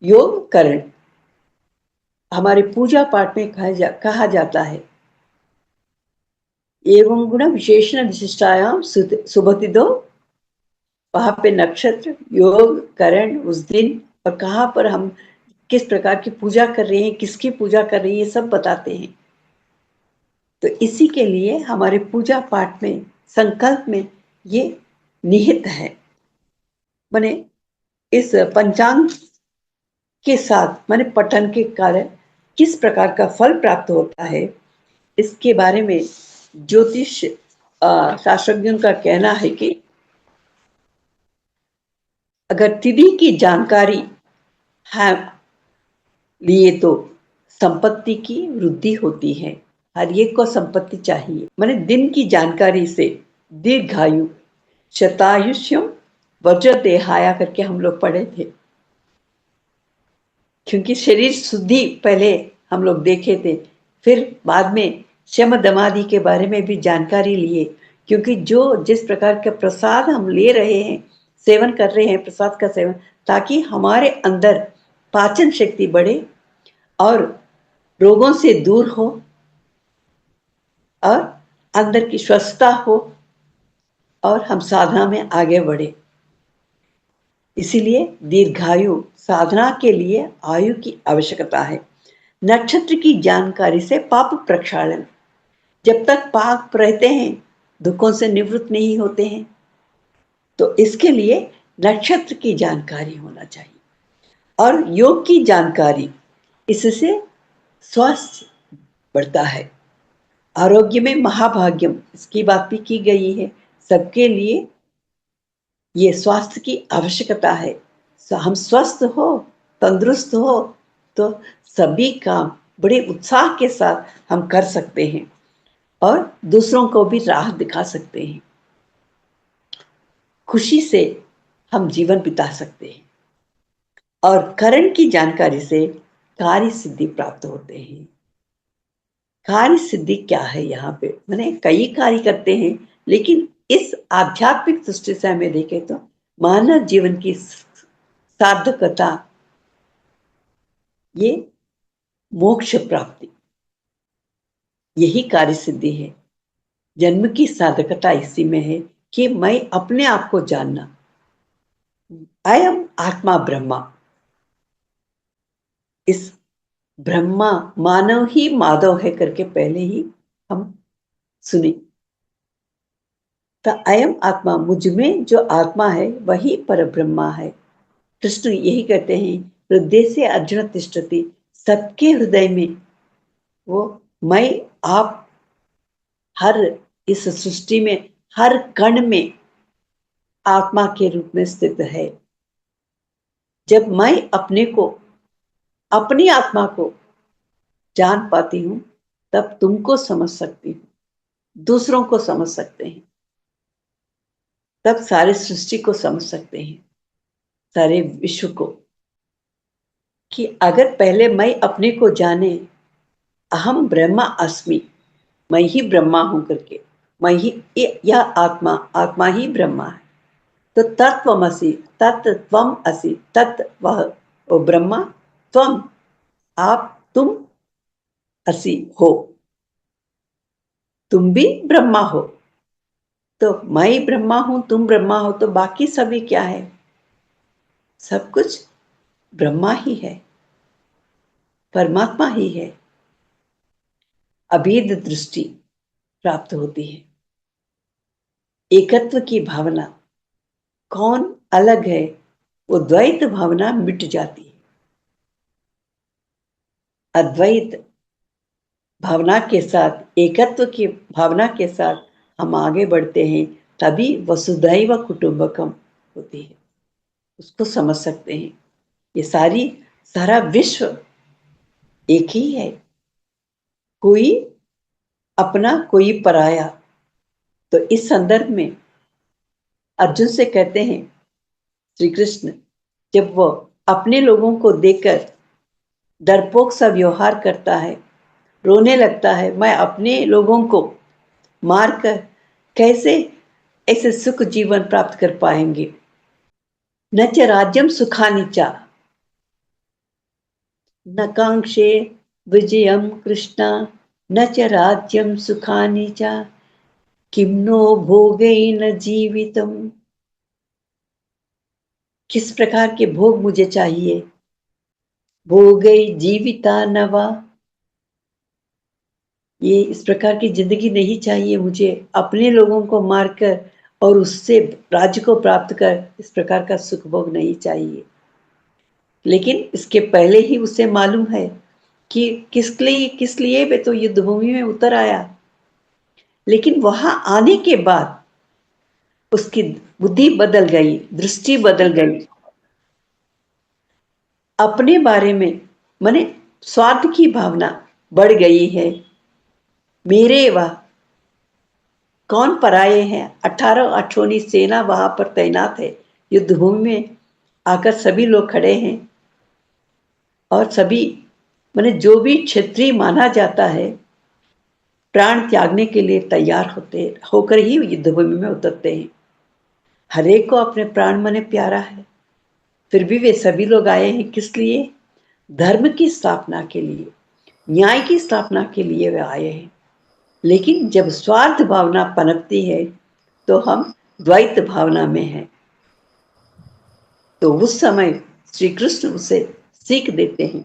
योग करण हमारे पूजा पाठ में कहा जाता है। एवं गुण विशेषण विशिष्टायाम सुबतिदो, वहां पे नक्षत्र योग करण उस दिन और कहाँ पर हम किस प्रकार की पूजा कर रहे हैं, किसकी पूजा कर रहे हैं, ये सब बताते हैं। तो इसी के लिए हमारे पूजा पाठ में संकल्प में ये निहित है। माने इस पंचांग के साथ माने पठन के कारण किस प्रकार का फल प्राप्त होता है, इसके बारे में ज्योतिष शास्त्रज्ञों का कहना है कि अगर तिथि की जानकारी है लिए तो संपत्ति की वृद्धि होती है। हर एक को संपत्ति चाहिए। माने दिन की जानकारी से दीर्घायु, शतायुष्यम वज्र देहाया करके हम लोग पढ़े थे, क्योंकि शरीर शुद्धि पहले हम लोग देखे थे, फिर बाद में शम दमादि के बारे में भी जानकारी लिए, क्योंकि जो जिस प्रकार का प्रसाद हम ले रहे हैं, सेवन कर रहे हैं प्रसाद का सेवन, ताकि हमारे अंदर पाचन शक्ति बढ़े और रोगों से दूर हो और अंदर की स्वस्थता हो और हम साधना में आगे बढ़े। इसीलिए दीर्घायु साधना के लिए आयु की आवश्यकता है। नक्षत्र की जानकारी से पाप प्रक्षालन, जब तक पाप रहते हैं दुखों से निवृत्त नहीं होते हैं, तो इसके लिए नक्षत्र की जानकारी होना चाहिए। और योग की जानकारी, इससे स्वास्थ्य बढ़ता है। आरोग्य में महाभाग्यम, इसकी बात भी की गई है। सबके लिए ये स्वास्थ्य की आवश्यकता है। हम स्वस्थ हो, तंदुरुस्त हो, तो सभी काम बड़े उत्साह के साथ हम कर सकते हैं और दूसरों को भी राह दिखा सकते हैं। खुशी से हम जीवन बिता सकते हैं और करण की जानकारी से कार्य सिद्धि प्राप्त होते हैं। कार्य सिद्धि क्या है? यहाँ पे मैंने कई कार्य करते हैं, लेकिन इस आध्यात्मिक दृष्टि से हमें देखें तो मानव जीवन की सार्थकता ये मोक्ष प्राप्ति, यही कार्य सिद्धि है। जन्म की सार्थकता इसी में है कि मैं अपने आप को जानना, अयम आत्मा ब्रह्मा। इस ब्रह्मा मानव ही माधव है करके पहले ही हम सुने। तो अयम आत्मा, मुझ में जो आत्मा है वही पर ब्रह्मा है। कृष्ण यही कहते हैं, हृदय से अर्जुन तिष्ठति, सबके हृदय में वो मैं आप हर इस सृष्टि में हर कण में आत्मा के रूप में स्थित है। जब मैं अपने को, अपनी आत्मा को जान पाती हूं, तब तुमको समझ सकती हूं, दूसरों को समझ सकते हैं, तब सारे सृष्टि को समझ सकते हैं, सारे विश्व को। कि अगर पहले मैं अपने को जाने, अहम ब्रह्मा अस्मि, मैं ही ब्रह्मा हूं करके, मैं ही, यह आत्मा, आत्मा ही ब्रह्मा है, तो तत्वमसि, तत् त्वम असि, तत् वह वो ब्रह्मा, त्वम आप, तुम असि हो, तुम भी ब्रह्मा हो। तो मैं ब्रह्मा हूं, तुम ब्रह्मा हो, तो बाकी सभी क्या है? सब कुछ ब्रह्मा ही है, परमात्मा ही है। अभेद दृष्टि प्राप्त होती है, एकत्व की भावना, कौन अलग है, वो द्वैत भावना मिट जाती है। अद्वैत भावना के साथ, एकत्व की भावना के साथ हम आगे बढ़ते हैं, तभी वसुधैव कुटुंबकम होती है, उसको समझ सकते हैं। ये सारा विश्व एक ही है, कोई अपना कोई पराया। तो इस संदर्भ में अर्जुन से कहते हैं श्री कृष्ण, जब वो अपने लोगों को देखकर डरपोक सा व्यवहार करता है, रोने लगता है, मैं अपने लोगों को मारकर कैसे ऐसे सुख जीवन प्राप्त कर पाएंगे। न च राज्यम सुखानि च न कांक्षे विजयम कृष्ण, न च राज्यम सुखानि च किम नो भोगैन जीवितम। किस प्रकार के भोग मुझे चाहिए? भोगै जीविता नवा, ये इस प्रकार की जिंदगी नहीं चाहिए मुझे, अपने लोगों को मारकर और उससे राज्य को प्राप्त कर इस प्रकार का सुख भोग नहीं चाहिए। लेकिन इसके पहले ही उसे मालूम है कि किस लिए वे तो युद्ध भूमि में उतर आया। लेकिन वहां आने के बाद उसकी बुद्धि बदल गई, दृष्टि बदल गई, अपने बारे में माने स्वार्थ की भावना बढ़ गई है। मेरे व कौन पराये हैं? 18 अठोनी सेना वहां पर तैनात है, युद्ध भूमि में आकर सभी लोग खड़े हैं और सभी माने जो भी क्षत्रिय माना जाता है प्राण त्यागने के लिए तैयार होकर ही युद्ध भूमि में उतरते हैं। हरेक को अपने प्राण माने प्यारा है, फिर भी वे सभी लोग आए हैं किस लिए? धर्म की स्थापना के लिए, न्याय की स्थापना के लिए वे आए हैं। लेकिन जब स्वार्थ भावना पनपती है तो हम द्वैत भावना में हैं। तो उस समय श्री कृष्ण उसे सीख देते हैं,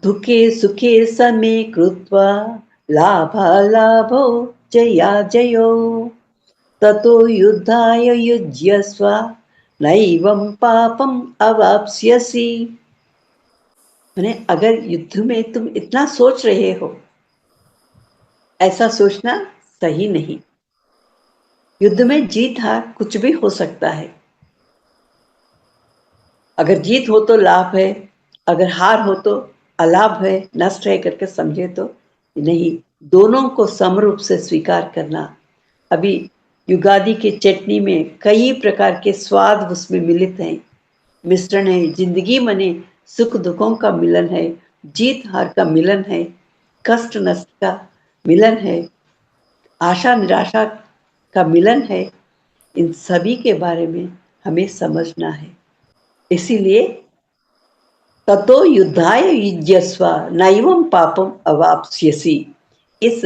दुखे सुखे समे कृत्वा लाभालाभो जया जयो ततो युद्धाय युज्यस्व नैवं पापम अवाप्स्यसि। माने अगर युद्ध में तुम इतना सोच रहे हो, ऐसा सोचना सही नहीं। युद्ध में जीत हार कुछ भी हो सकता है, अगर जीत हो तो लाभ है, अगर हार हो तो अलाभ है, नष्ट है करके समझे तो नहीं, दोनों को समरूप से स्वीकार करना। अभी युगादि के चटनी में कई प्रकार के स्वाद उसमें मिलित हैं, मिश्रण है। जिंदगी मने सुख दुखों का मिलन है, जीत हार का मिलन है, कष्ट नष्ट का मिलन है, आशा निराशा का मिलन है। इन सभी के बारे में हमें समझना है। इसीलिए ततो युद्धाय युज्यस्व नैवं पापम अवाप्स्यसि। इस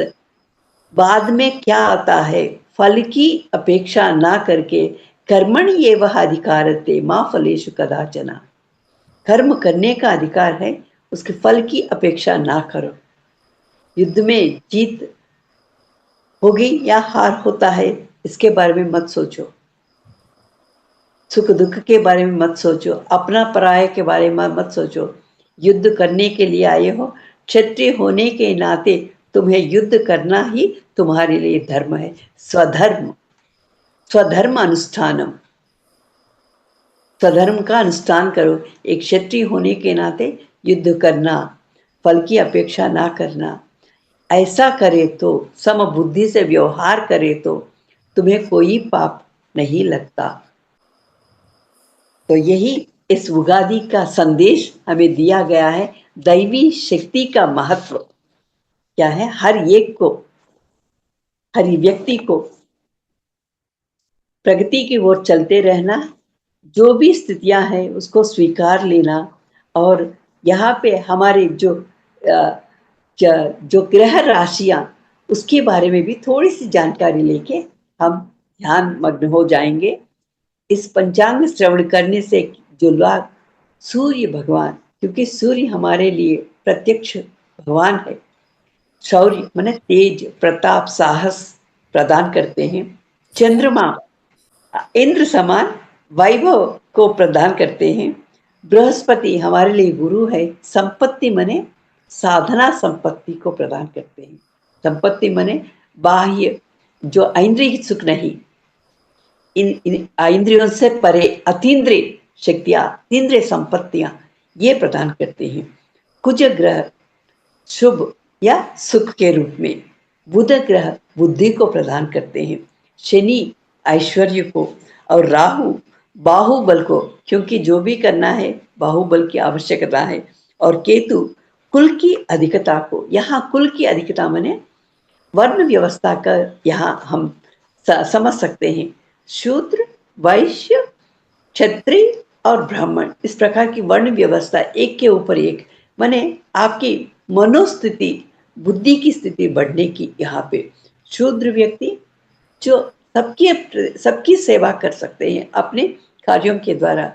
बाद में क्या आता है, फल की अपेक्षा ना करके कर्मणि एव अधिकारते मां फलेषु कदाचन। कर्म करने का अधिकार है, उसके फल की अपेक्षा ना करो। युद्ध में जीत होगी या हार होता है इसके बारे में मत सोचो, सुख दुख के बारे में मत सोचो, अपना पराये के बारे में मत सोचो। युद्ध करने के लिए आए हो, क्षत्रिय होने के नाते तुम्हें युद्ध करना ही तुम्हारे लिए धर्म है। स्वधर्म, स्वधर्म अनुष्ठानम, स्वधर्म का अनुष्ठान करो। एक क्षत्रिय होने के नाते युद्ध करना, फल की अपेक्षा ना करना, ऐसा करे तो, समबुद्धि से व्यवहार करे तो तुम्हें कोई पाप नहीं लगता। तो यही इस उगादि का संदेश हमें दिया गया है। दैवी शक्ति का महत्व क्या है, हर एक को, हर व्यक्ति को प्रगति की ओर चलते रहना, जो भी स्थितियां हैं उसको स्वीकार लेना। और यहाँ पे हमारे जो ग्रह राशियां, उसके बारे में भी थोड़ी सी जानकारी लेके हम ध्यान मग्न हो जाएंगे। इस पंचांग श्रवण करने से जो लाभ, सूर्य भगवान, क्योंकि सूर्य हमारे लिए प्रत्यक्ष भगवान है, शौर्य माने तेज, प्रताप, साहस प्रदान करते हैं। चंद्रमा इंद्र समान वैभव को प्रदान करते हैं। बृहस्पति हमारे लिए गुरु है, संपत्ति मने साधना संपत्ति को प्रदान करते हैं। संपत्ति मने बाह्य जो इंद्रिय सुख नहीं, इन इंद्रियों से परे अतीन्द्रिय शक्तियां, अतीन्द्रिय संपत्तियां ये प्रदान करते हैं। कुछ ग्रह शुभ या सुख के रूप में, बुध ग्रह बुद्धि को प्रदान करते हैं, शनि ऐश्वर्य को, और राहु बाहुबल को, क्योंकि जो भी करना है बाहुबल की आवश्यकता है, और केतु कुल की अधिकता को। यहाँ कुल की अधिकता माने वर्ण व्यवस्था का यहाँ हम समझ सकते हैं। शूद्र, वैश्य, क्षत्रिय और ब्राह्मण, इस प्रकार की वर्ण व्यवस्था एक के ऊपर एक, माने आपकी मनोस्थिति, बुद्धि की स्थिति बढ़ने की। यहाँ पे शूद्र व्यक्ति जो सबकी सेवा कर सकते हैं अपने कार्यों के द्वारा।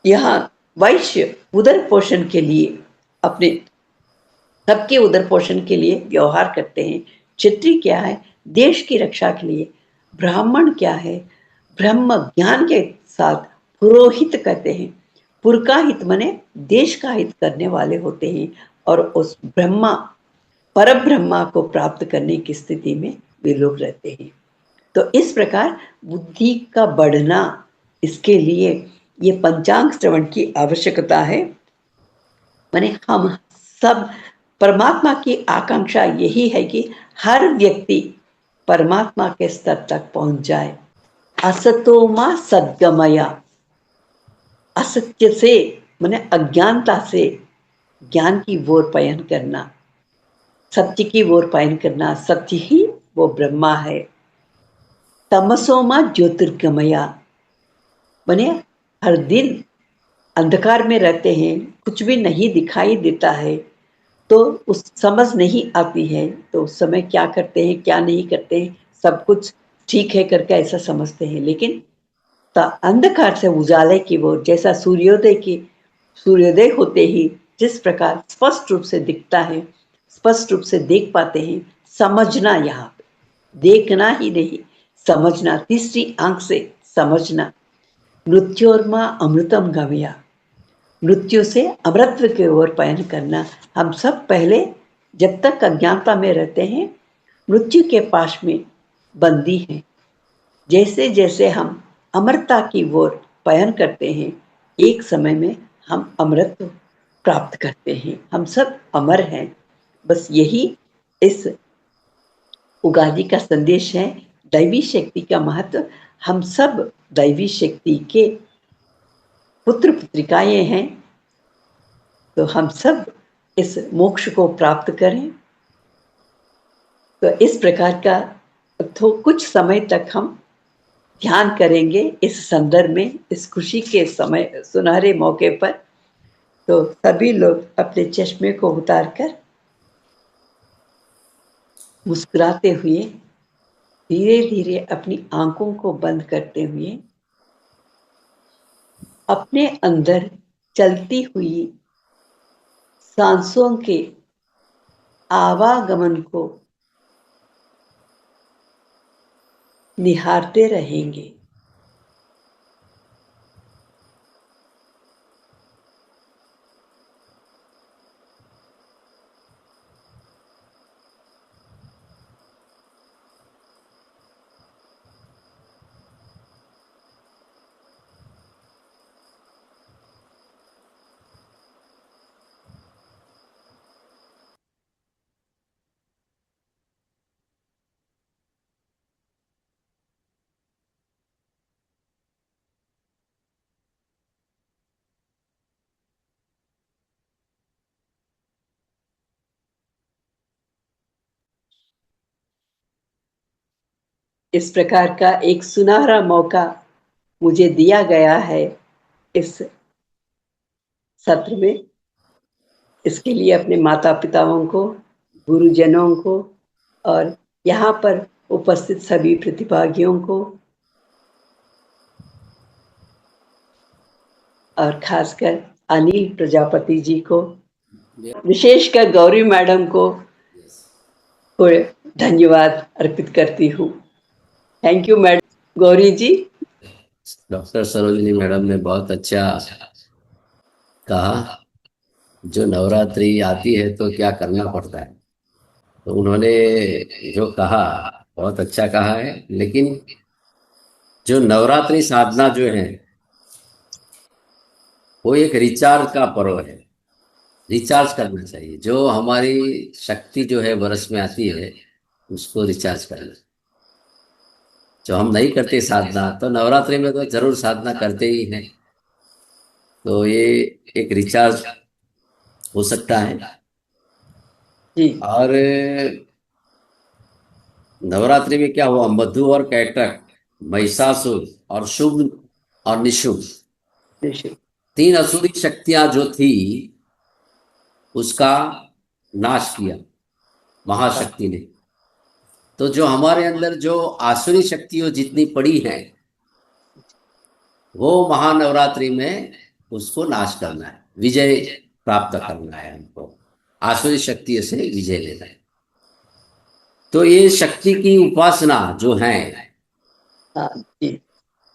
यहाँ वैश्य उदर पोषण के लिए, अपने सबके उदर पोषण के लिए व्यवहार करते हैं। क्षत्रिय क्या है, देश की रक्षा के लिए। ब्राह्मण क्या है, ब्रह्म ज्ञान के साथ पुरोहित कहते हैं। पुर का हित माने देश का हित करने वाले होते हैं, और उस ब्रह्मा, पर ब्रह्मा को प्राप्त करने की स्थिति में वे लोग रहते हैं। तो इस प्रकार बुद्धि का बढ़ना, इसके लिए ये पंचांग श्रवण की आवश्यकता है। माने हम सब, परमात्मा की आकांक्षा यही है कि हर व्यक्ति परमात्मा के स्तर तक पहुंच जाए। असतो मा सद्गमया, असत्य से माने अज्ञानता से ज्ञान की ओर पयन करना, सत्य की ओर पयन करना। सत्य ही वो ब्रह्मा है। तमसोमा ज्योतिर्गमया, माने हर दिन अंधकार में रहते हैं, कुछ भी नहीं दिखाई देता है, तो उस समझ नहीं आती है, तो उस समय क्या करते हैं क्या नहीं करते हैं, सब कुछ ठीक है करके ऐसा समझते हैं। लेकिन अंधकार से उजाले की ओर, जैसा सूर्योदय होते ही जिस प्रकार स्पष्ट रूप से दिखता है, स्पष्ट रूप से देख पाते हैं। समझना, यहाँ पे देखना ही नहीं, समझना, तीसरी आंख से समझना। मृत्योर्मा अमृतम गमया, मृत्यु से अमृतत्व की ओर पयन करना। हम सब पहले जब तक अज्ञानता में रहते हैं, मृत्यु के पाश में बंदी हैं। जैसे जैसे हम अमरता की ओर पयन करते हैं, एक समय में हम अमरत्व प्राप्त करते हैं। हम सब अमर हैं। बस यही इस उगादि का संदेश है। दैवी शक्ति का महत्व, हम सब दैवी शक्ति के पुत्र पुत्रिकाएं हैं, तो हम सब इस मोक्ष को प्राप्त करें। तो इस प्रकार का तो कुछ समय तक हम ध्यान करेंगे इस संदर्भ में, इस खुशी के समय, सुनहरे मौके पर। तो सभी लोग अपने चश्मे को उतारकर मुस्कुराते हुए धीरे धीरे अपनी आंखों को बंद करते हुए अपने अंदर चलती हुई सांसों के आवागमन को निहारते रहेंगे। इस प्रकार का एक सुनहरा मौका मुझे दिया गया है इस सत्र में। इसके लिए अपने माता पिताओं को, गुरुजनों को और यहाँ पर उपस्थित सभी प्रतिभागियों को और खासकर अनिल प्रजापति जी को, विशेषकर गौरी मैडम को धन्यवाद अर्पित करती हूँ। Thank you madam. Gauri ji. Doctor Sarojini madam ने बहुत अच्छा कहा। जो नवरात्रि आती है तो क्या करना पड़ता है, तो उन्होंने जो कहा बहुत अच्छा कहा है। लेकिन जो नवरात्रि साधना जो है वो एक रिचार्ज का पर्व है। रिचार्ज करना चाहिए। जो हमारी शक्ति जो है बरस में आती है उसको रिचार्ज करना। जो हम नहीं करते साधना, तो नवरात्रि में तो जरूर साधना करते ही हैं, तो ये एक रिचार्ज हो सकता है। जी। और नवरात्रि में क्या हुआ, मधु और कैटक, महिषासुर और शुभ और निशुभ, तीन असुरी शक्तियां जो थी उसका नाश किया महाशक्ति ने। तो जो हमारे अंदर जो आसुरी शक्तियां जितनी पड़ी हैं वो महानवरात्रि में उसको नाश करना है, विजय प्राप्त करना है। हमको आसुरी शक्तियों से विजय लेना है। तो ये शक्ति की उपासना जो है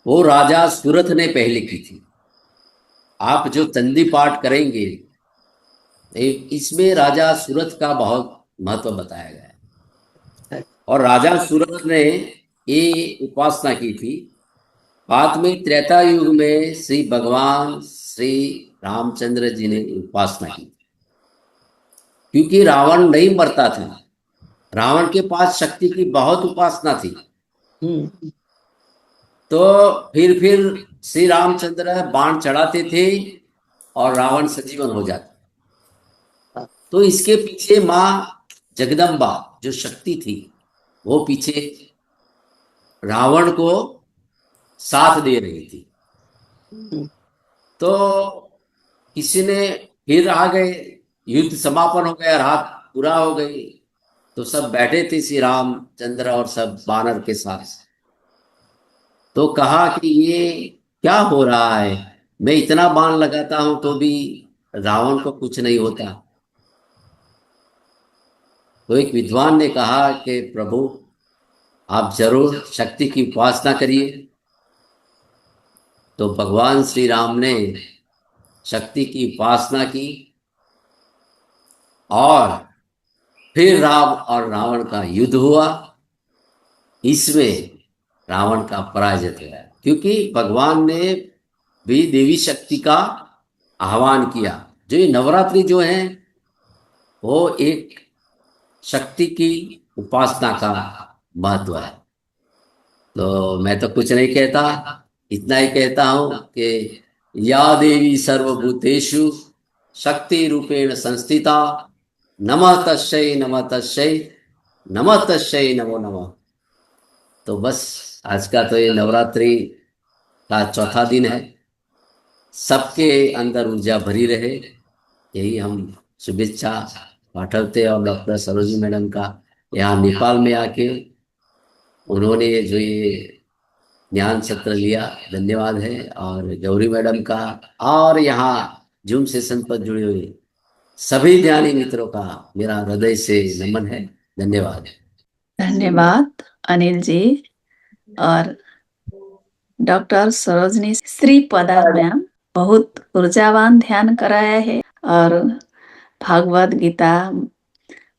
वो राजा सूरथ ने पहले की थी। आप जो चंडी पाठ करेंगे इसमें राजा सूरथ का बहुत महत्व बताया गया है। और राजा सूरथ ने ये उपासना की थी। बाद में त्रेता युग में श्री भगवान श्री रामचंद्र जी ने उपासना की, क्योंकि रावण नहीं मरता था। रावण के पास शक्ति की बहुत उपासना थी। तो फिर श्री रामचंद्र बाण चढ़ाते थे और रावण सजीवन हो जाता। तो इसके पीछे माँ जगदम्बा जो शक्ति थी वो पीछे रावण को साथ दे रही थी। तो किसी ने फिर आ गए, युद्ध समापन हो गया, रात पूरा हो गई, तो सब बैठे थे श्री रामचंद्र और सब बानर के साथ। तो कहा कि ये क्या हो रहा है, मैं इतना बाण लगाता हूं तो भी रावण को कुछ नहीं होता। तो एक विद्वान ने कहा कि प्रभु आप जरूर शक्ति की उपासना करिए। तो भगवान श्री राम ने शक्ति की उपासना की और फिर राम और रावण का युद्ध हुआ। इसमें रावण का पराजय हुआ, क्योंकि भगवान ने भी देवी शक्ति का आह्वान किया। जो ये नवरात्रि जो है वो एक शक्ति की उपासना का महत्व है। तो मैं तो कुछ नहीं कहता, इतना ही कहता हूं कि या देवी सर्वभूतेषु शक्ति रूपेण संस्थिता, नमः तस्यै नमः तस्यै नमः तस्यै नमो नमः। तो बस आज का तो ये नवरात्रि का चौथा दिन है। सबके अंदर ऊर्जा भरी रहे, यही हम शुभेच्छा पाठवते। और डॉक्टर सरोजी मैडम का यहाँ नेपाल में आके उन्होंने जो ये ज्ञान सत्र लिया, धन्यवाद है। और गौरी मैडम का और यहाँ जूम सेशन पर जुड़े हुए सभी ध्यानी मित्रों का मेरा हृदय से नमन है। धन्यवाद। धन्यवाद अनिल जी। और डॉक्टर सरोजनी श्रीपदा मैम बहुत ऊर्जावान ध्यान कराया है और भागवत गीता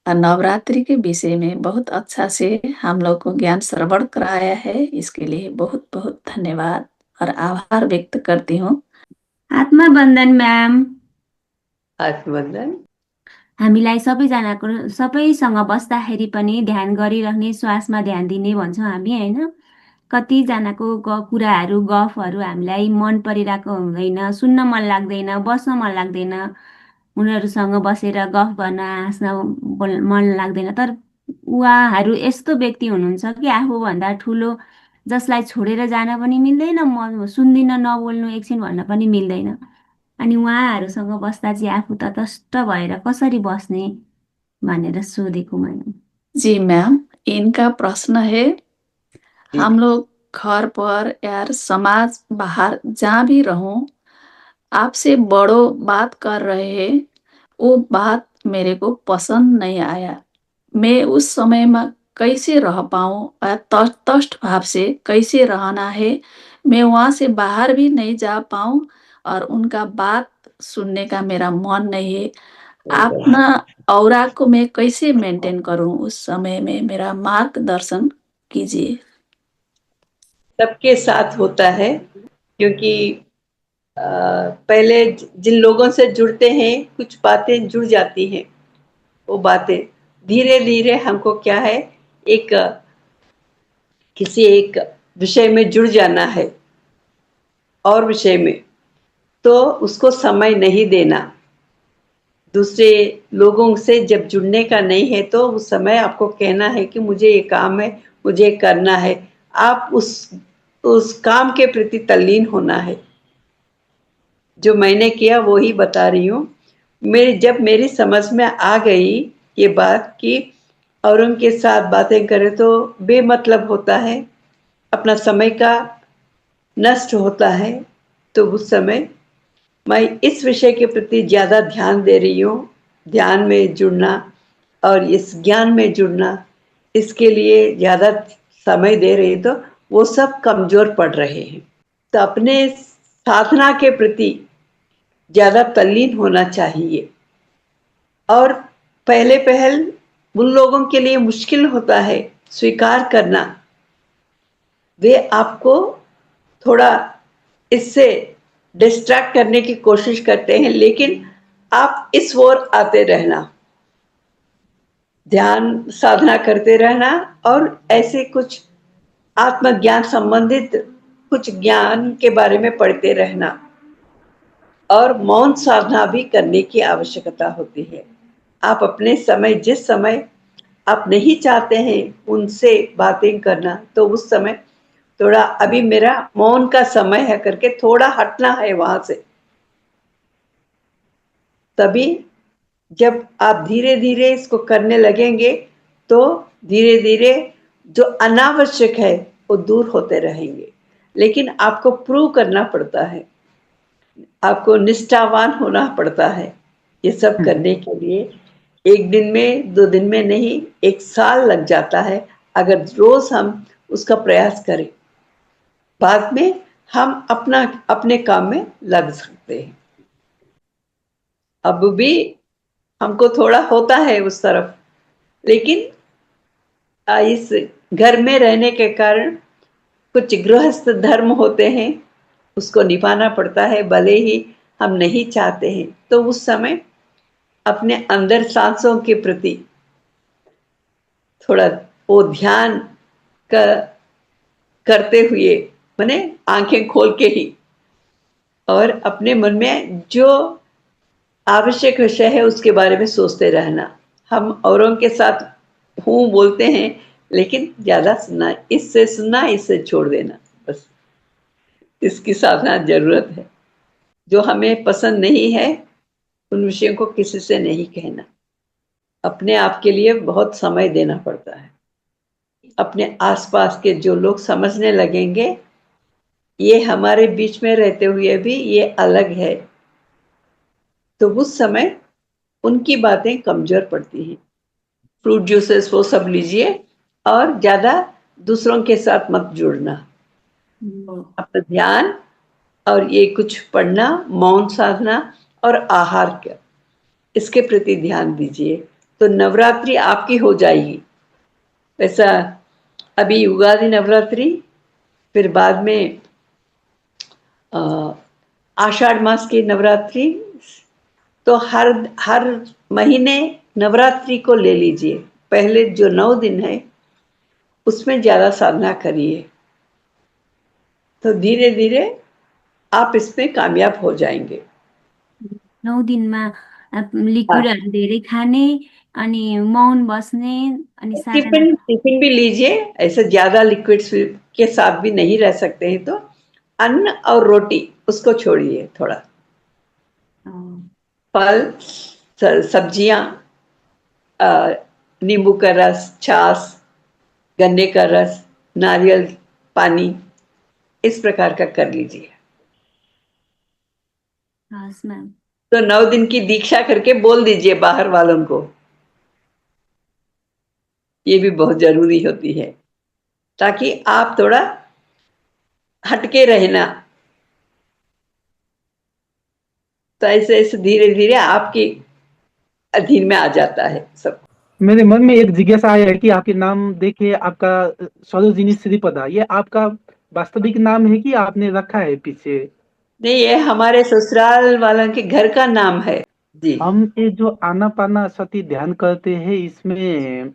और नवरात्रि के विषय में बहुत अच्छा से हम लोग को ज्ञान श्रवण कराया है। इसके लिए बहुत बहुत धन्यवाद और आभार व्यक्त करती हूँ। आत्मबन्धन म्याम। आत्मबन्धन। हामीलाई सबैसँग बस्दाखेरि पनि ध्यान गरिरहने, श्वासमा ध्यान दिने भन्छौँ हामी होइन। कतिजनाको कुराहरू गफहरू हामीलाई मन परिरहेको हुँदैन, सुन्न मन लाग्दैन, बस्न मन लाग्दैन, उनीहरूसँग बसेर गफ गर्न हाँस्न मन लाग्दैन। तर उहाँहरू यस्तो व्यक्ति हुनुहुन्छ कि आफूभन्दा ठुलो जसलाई छोडेर जान पनि मिल्दैन, म सुन्दिन नबोल्नु एकछिन भन्न पनि मिल्दैन। अनि उहाँहरूसँग बस्दा चाहिँ आफू तटस्थ भएर कसरी बस्ने भनेर सोधेको मैडम। जी मैम, इनका प्रश्न है, हम लोग घर पर या समाज बाहर जहाँ भी रहूं, आपसे बड़ों बात कर रहे हैं, वो बात मेरे को पसंद नहीं आया। मैं उस समय में कैसे रह पाऊं और तटस्थ भाव से कैसे रहना है। मैं वहां से बाहर भी नहीं जा पाऊं और उनका बात सुनने का मेरा मन नहीं है। अपना औरा को मैं कैसे मेंटेन करूं, उस समय में मेरा मार्गदर्शन कीजिए। सबके साथ होता है, क्योंकि पहले जिन लोगों से जुड़ते हैं कुछ बातें जुड़ जाती हैं। वो बातें धीरे धीरे हमको क्या है, एक किसी एक विषय में जुड़ जाना है और विषय में, तो उसको समय नहीं देना। दूसरे लोगों से जब जुड़ने का नहीं है तो उस समय आपको कहना है कि मुझे ये काम है, मुझे करना है। आप उस काम के प्रति तल्लीन होना है। जो मैंने किया वो ही बता रही हूँ। जब मेरी समझ में आ गई ये बात कि औरों के साथ बातें करें तो बेमतलब होता है, अपना समय का नष्ट होता है, तो उस समय मैं इस विषय के प्रति ज़्यादा ध्यान दे रही हूँ। ध्यान में जुड़ना और इस ज्ञान में जुड़ना, इसके लिए ज़्यादा समय दे रही, तो वो सब कमज़ोर पड़ रहे हैं। तो अपने साधना के प्रति ज़्यादा तल्लीन होना चाहिए। और पहले पहल उन लोगों के लिए मुश्किल होता है स्वीकार करना, वे आपको थोड़ा इससे डिस्ट्रैक्ट करने की कोशिश करते हैं, लेकिन आप इस ओर आते रहना, ध्यान साधना करते रहना और ऐसे कुछ आत्मज्ञान संबंधित कुछ ज्ञान के बारे में पढ़ते रहना। और मौन साधना भी करने की आवश्यकता होती है। आप अपने समय, जिस समय आप नहीं चाहते हैं उनसे बातें करना, तो उस समय थोड़ा अभी मेरा मौन का समय है करके थोड़ा हटना है वहां से। तभी जब आप धीरे धीरे इसको करने लगेंगे तो धीरे धीरे जो अनावश्यक है वो दूर होते रहेंगे। लेकिन आपको प्रूव करना पड़ता है, आपको निष्ठावान होना पड़ता है ये सब करने के लिए। एक दिन में, 2 दिन में नहीं, 1 साल लग जाता है अगर रोज हम उसका प्रयास करें। बाद में हम अपने काम में लग सकते हैं। अब भी हमको थोड़ा होता है उस तरफ, लेकिन इस घर में रहने के कारण कुछ गृहस्थ धर्म होते हैं उसको निभाना पड़ता है, भले ही हम नहीं चाहते हैं। तो उस समय अपने अंदर सांसों के प्रति थोड़ा वो ध्यान करते हुए, माने आंखें खोल के ही, और अपने मन में जो आवश्यक विषय है उसके बारे में सोचते रहना। हम औरों के साथ हूँ बोलते हैं, लेकिन ज्यादा सुनना, इससे छोड़ देना, बस इसकी साधना जरूरत है। जो हमें पसंद नहीं है उन विषयों को किसी से नहीं कहना। अपने आप के लिए बहुत समय देना पड़ता है। अपने आसपास के जो लोग समझने लगेंगे ये हमारे बीच में रहते हुए भी ये अलग है, तो उस समय उनकी बातें कमजोर पड़ती हैं। फ्रूट जूसेस वो सब लीजिए और ज्यादा दूसरों के साथ मत जुड़ना। अपना ध्यान और ये कुछ पढ़ना, मौन साधना और आहार का, इसके प्रति ध्यान दीजिए, तो नवरात्रि आपकी हो जाएगी। वैसा अभी युगादि नवरात्रि, फिर बाद में आषाढ़ मास की नवरात्रि, तो हर हर महीने नवरात्रि को ले लीजिए। पहले जो 9 दिन है उसमें ज्यादा साधना करिए, तो धीरे धीरे आप इसमें कामयाब हो जाएंगे। 9 दिनमा लिक्विडहरू धेरै खाने अनि मौन बस्ने अनि साधना। टिफिन भी लीजिए, ऐसे ज्यादा लिक्विड्स के साथ भी नहीं रह सकते हैं, तो अन्न और रोटी उसको छोड़िए थोड़ा। फल, सब्जियां, नींबू का रस, छाछ, गन्ने का रस, नारियल पानी, इस प्रकार का कर लीजिए। हस् मैम। तो 9 दिन की दीक्षा करके बोल दीजिए बाहर वालों को, ये भी बहुत जरूरी होती है, ताकि आप थोड़ा हटके रहना। तो ऐसे ऐसे धीरे धीरे आपके अधीन में आ जाता है सब। मेरे मन में एक जिज्ञासा आया है कि आपके नाम देखे आपका सरोजिनी श्रीपदा, ये आपका वास्तविक नाम है कि आपने रखा है पीछे? नहीं, ये हमारे ससुराल वालों के घर का नाम है जी। हम ये जो आनापाना सती ध्यान करते हैं, इसमें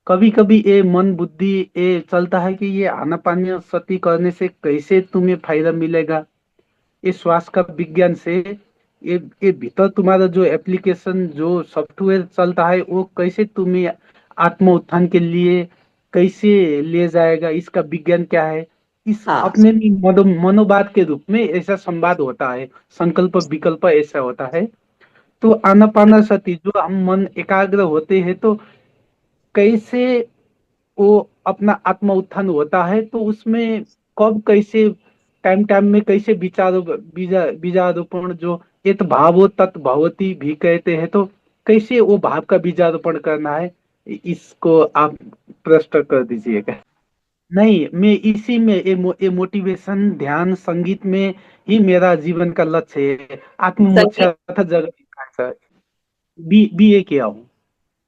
कभी कभी ये मन बुद्धि ये चलता है कि ये आनापाना सती करने से कैसे तुम्हें फायदा मिलेगा, ये श्वास का विज्ञान से ये भीतर तुम्हारा जो एप्लीकेशन जो सॉफ्टवेयर चलता है वो कैसे तुम्हें आत्म उत्थान के लिए कैसे ले जाएगा, इसका विज्ञान क्या है। इस हाँ, अपने में मनोवाद के रूप में ऐसा संवाद होता है, संकल्प विकल्प ऐसा होता है। तो आनापानासती जो हम मन एकाग्र होते हैं तो कैसे वो अपना आत्म उत्थान होता है, तो उसमें कब कैसे टाइम टाइम में कैसे बीजारोपण जो एक भावो तत् भवती भी कहते हैं, तो कैसे वो भाव का बीजारोपण करना है, इसको आप प्रश्न कर दीजिएगा। नहीं, मैं इसी में ये मोटिवेशन ध्यान संगीत में ही मेरा जीवन का लक्ष्य है। आत्ममोक्ष संगीत अर्थात जगत बीए किया हूँ।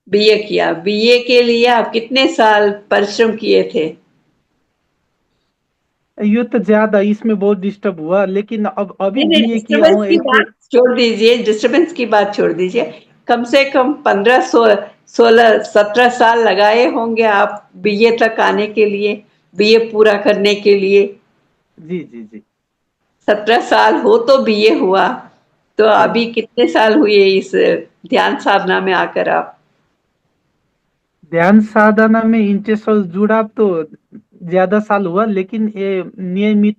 बीए किया। बीए के लिए आप कितने साल परिश्रम किए थे? ये तो ज्यादा इसमें बहुत डिस्टर्ब हुआ, लेकिन अब अभी नहीं नहीं, बीए किया डिस्टरबेंस हूँ की ऐसे। बात छोड़ दीजिए, डिस्टरबेंस की बात छोड़ दीजिए। कम से कम 15 16 17 साल लगाए होंगे आप बीए तक आने के लिए, बीए पूरा करने के लिए। जी जी जी। 17 साल हो तो बीए हुआ, तो अभी कितने साल हुए इस ध्यान साधना में आकर आप? ध्यान साधना में इंटरेस्ट और जुड़ा तो ज्यादा साल हुआ, लेकिन ये नियमित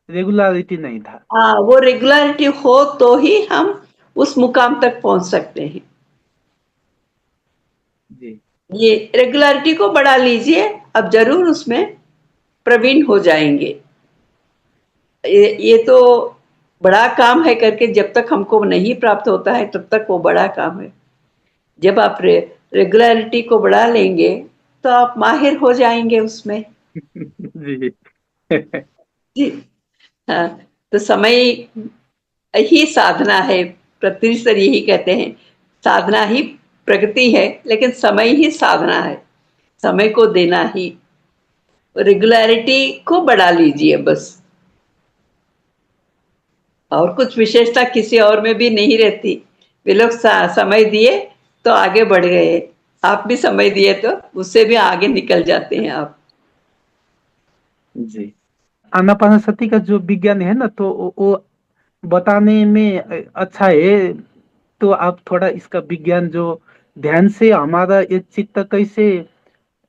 रेगुलरिटी नहीं था। हाँ, वो रेगुलरिटी हो तो ही हम उस मुकाम तक पहुंच सकते हैं। जी ये रेगुलरिटी को बढ़ा लीजिए, अब जरूर उसमें प्रवीण हो जाएंगे। ये तो बड़ा काम है करके जब तक हमको नहीं प्राप्त होता है तब तक वो बड़ा काम है। जब आप रेगुलरिटी को बढ़ा लेंगे तो आप माहिर हो जाएंगे उसमें। जी जी हाँ, तो समय ही साधना है। प्रतिसर यही कहते हैं, साधना ही प्रगति है, लेकिन समय ही साधना है। समय को देना ही, रेगुलरिटी को बढ़ा लीजिए बस। और कुछ विशेषता किसी और में भी नहीं रहती। वे लोग समय दिए तो आगे बढ़ गए, आप भी समय दिए तो उससे भी आगे निकल जाते हैं आप। जी। आनापानसती का जो विज्ञान है ना, तो वो बताने में अच्छा है। तो आप थोड़ा इसका विज्ञान, जो ध्यान से हमारा ये चित्त कैसे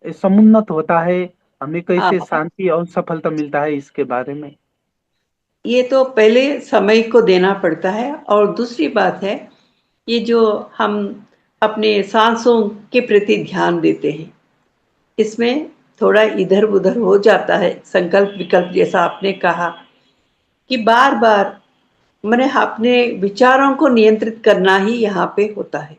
समुन्नत होता है, हमें कैसे हाँ, शांति और सफलता मिलता है, इसके बारे में। ये तो पहले समय को देना पड़ता है, और दूसरी बात है ये जो हम अपने सांसों के प्रति ध्यान देते हैं, इसमें थोड़ा इधर उधर हो जाता है, संकल्प विकल्प जैसा आपने कहा कि बार बार मैंने अपने विचारों को नियंत्रित करना ही यहाँ पे होता है।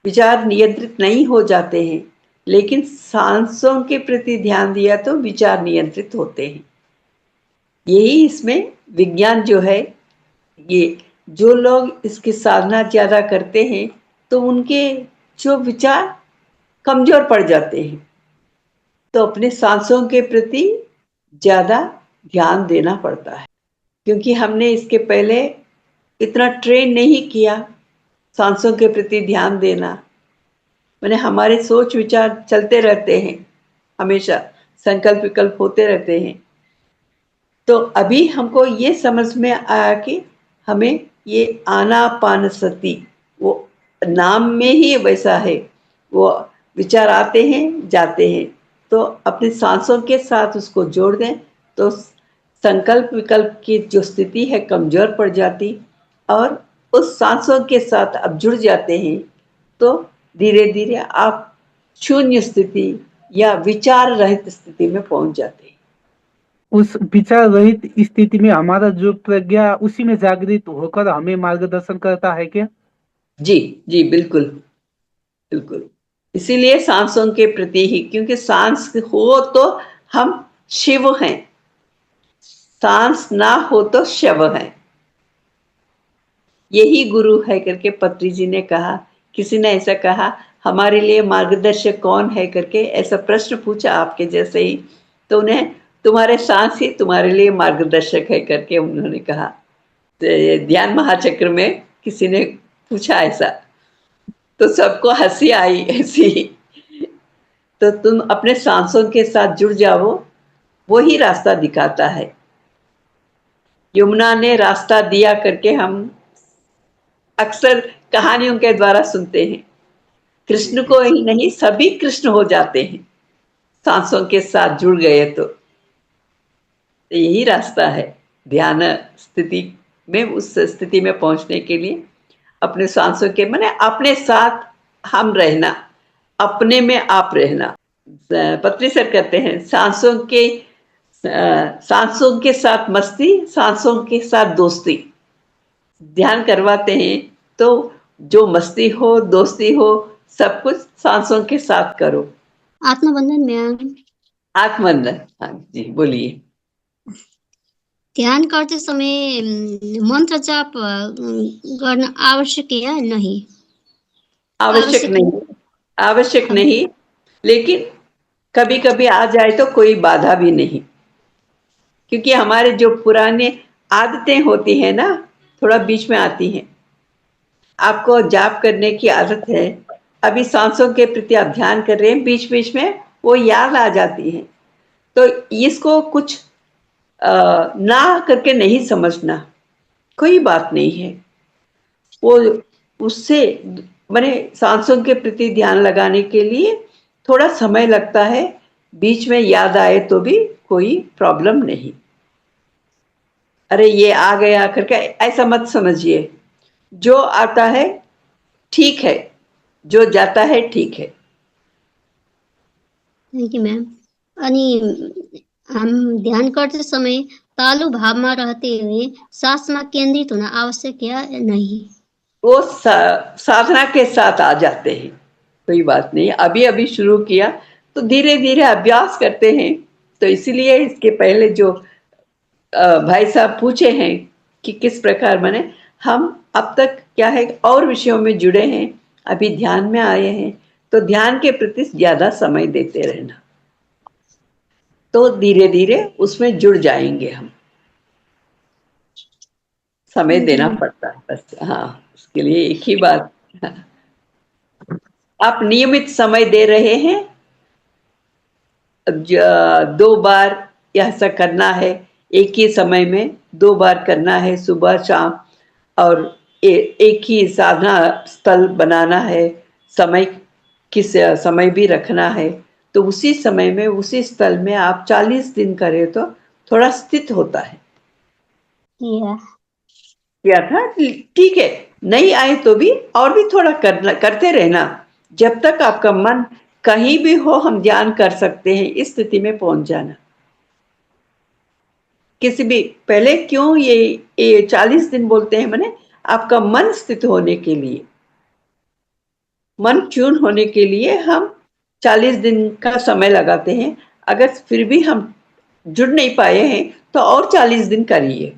विचार नियंत्रित नहीं हो जाते हैं, लेकिन सांसों के प्रति ध्यान दिया तो विचार नियंत्रित होते हैं। यही इसमें विज्ञान जो है, ये जो लोग इसकी साधना ज्यादा करते हैं तो उनके जो विचार कमजोर पड़ जाते हैं, तो अपने सांसों के प्रति ज्यादा ध्यान देना पड़ता है, क्योंकि हमने इसके पहले इतना ट्रेन नहीं किया सांसों के प्रति ध्यान देना। मैंने हमारे सोच विचार चलते रहते हैं, हमेशा संकल्प विकल्प होते रहते हैं। तो अभी हमको ये समझ में आया कि हमें ये आनापानसति, वो नाम में ही वैसा है, वो विचार आते हैं जाते हैं, तो अपनी सांसों के साथ उसको जोड़ दें तो संकल्प विकल्प की जो स्थिति है कमजोर पड़ जाती, और उस सांसों के साथ अब जुड़ जाते हैं तो धीरे धीरे आप शून्य स्थिति या विचार रहित स्थिति में पहुंच जाते हैं। उस विचार रहित स्थिति में हमारा जो प्रज्ञा उसी में जागृत होकर हमें मार्गदर्शन करता है क्या? जी जी, बिल्कुल बिल्कुल। इसीलिए सांसों के प्रति ही, क्योंकि सांस हो तो हम शिव हैं, सांस ना हो तो शव हैं। यही गुरु है करके पत्री जी ने कहा। किसी ने ऐसा कहा, हमारे लिए मार्गदर्शक कौन है करके ऐसा प्रश्न पूछा आपके जैसे ही, तो उन्हें तुम्हारे सांस ही तुम्हारे लिए मार्गदर्शक है करके उन्होंने कहा। तो ध्यान महाचक्र में किसी ने पूछा ऐसा, तो सबको हंसी आई ऐसी। तो तुम अपने सांसों के साथ जुड़ जाओ, वो ही रास्ता दिखाता है। यमुना ने रास्ता दिया करके हम अक्सर कहानियों के द्वारा सुनते हैं। कृष्ण को ही नहीं, सभी कृष्ण हो जाते हैं सांसों के साथ जुड़ गए तो यही रास्ता है ध्यान स्थिति में। उस स्थिति में पहुंचने के लिए अपने सांसों के माने अपने साथ हम रहना, अपने में आप रहना। पत्री सर कहते हैं सांसों के साथ मस्ती, सांसों के साथ दोस्ती। ध्यान करवाते हैं तो जो मस्ती हो दोस्ती हो सब कुछ सांसों के साथ करो। आत्मबंधन में आत्मबंधन, हाँ जी बोलिए। ध्यान करते समय मंत्र जाप करना आवश्यक है या नहीं? आवश्यक नहीं, लेकिन कभी कभी आ जाए तो कोई बाधा भी नहीं, क्योंकि हमारे जो पुराने आदतें होती हैं ना, थोड़ा बीच में आती हैं। आपको जाप करने की आदत है, अभी सांसों के प्रति आप ध्यान कर रहे हैं, बीच बीच में वो याद आ जाती है, तो इसको कुछ ना करके नहीं समझना, कोई बात नहीं है। वो उससे मैंने सांसों के प्रति ध्यान लगाने के लिए थोड़ा समय लगता है, बीच में याद आए तो भी कोई प्रॉब्लम नहीं। अरे ये आ गया करके ऐसा मत समझिए, जो आता है ठीक है, जो जाता है ठीक है। Thank you ma'am. अनि हम ध्यान करते समय तालु भाव में रहते हुए सांस में केंद्रित होना आवश्यक है या नहीं? वो साधना के साथ आ जाते हैं, कोई बात नहीं। अभी अभी शुरू किया तो धीरे धीरे अभ्यास करते हैं, तो इसीलिए इसके पहले जो भाई साहब पूछे हैं कि किस प्रकार बने, हम अब तक क्या है और विषयों में जुड़े हैं, अभी ध्यान में आए हैं, तो ध्यान के प्रति ज्यादा समय देते रहना, तो धीरे धीरे उसमें जुड़ जाएंगे हम। समय देना पड़ता है बस। हाँ, उसके लिए एक ही बात। आप नियमित समय दे रहे हैं, 2 बार ऐसा करना है, एक ही समय में 2 बार करना है, सुबह शाम, और एक ही साधना स्थल बनाना है, समय किस समय भी रखना है। तो उसी समय में उसी स्थल में आप 40 दिन करें तो थोड़ा स्थित होता है। या क्या था, ठीक है, नहीं आए तो भी और भी थोड़ा करते रहना, जब तक आपका मन कहीं भी हो हम ध्यान कर सकते हैं, इस स्थिति में पहुंच जाना। किसी भी पहले क्यों ये 40 दिन बोलते हैं, माने आपका मन स्थित होने के लिए, मन ट्यून होने के लिए हम 40 दिन का समय लगाते हैं। अगर फिर भी हम जुड़ नहीं पाए हैं तो और 40 दिन करिए।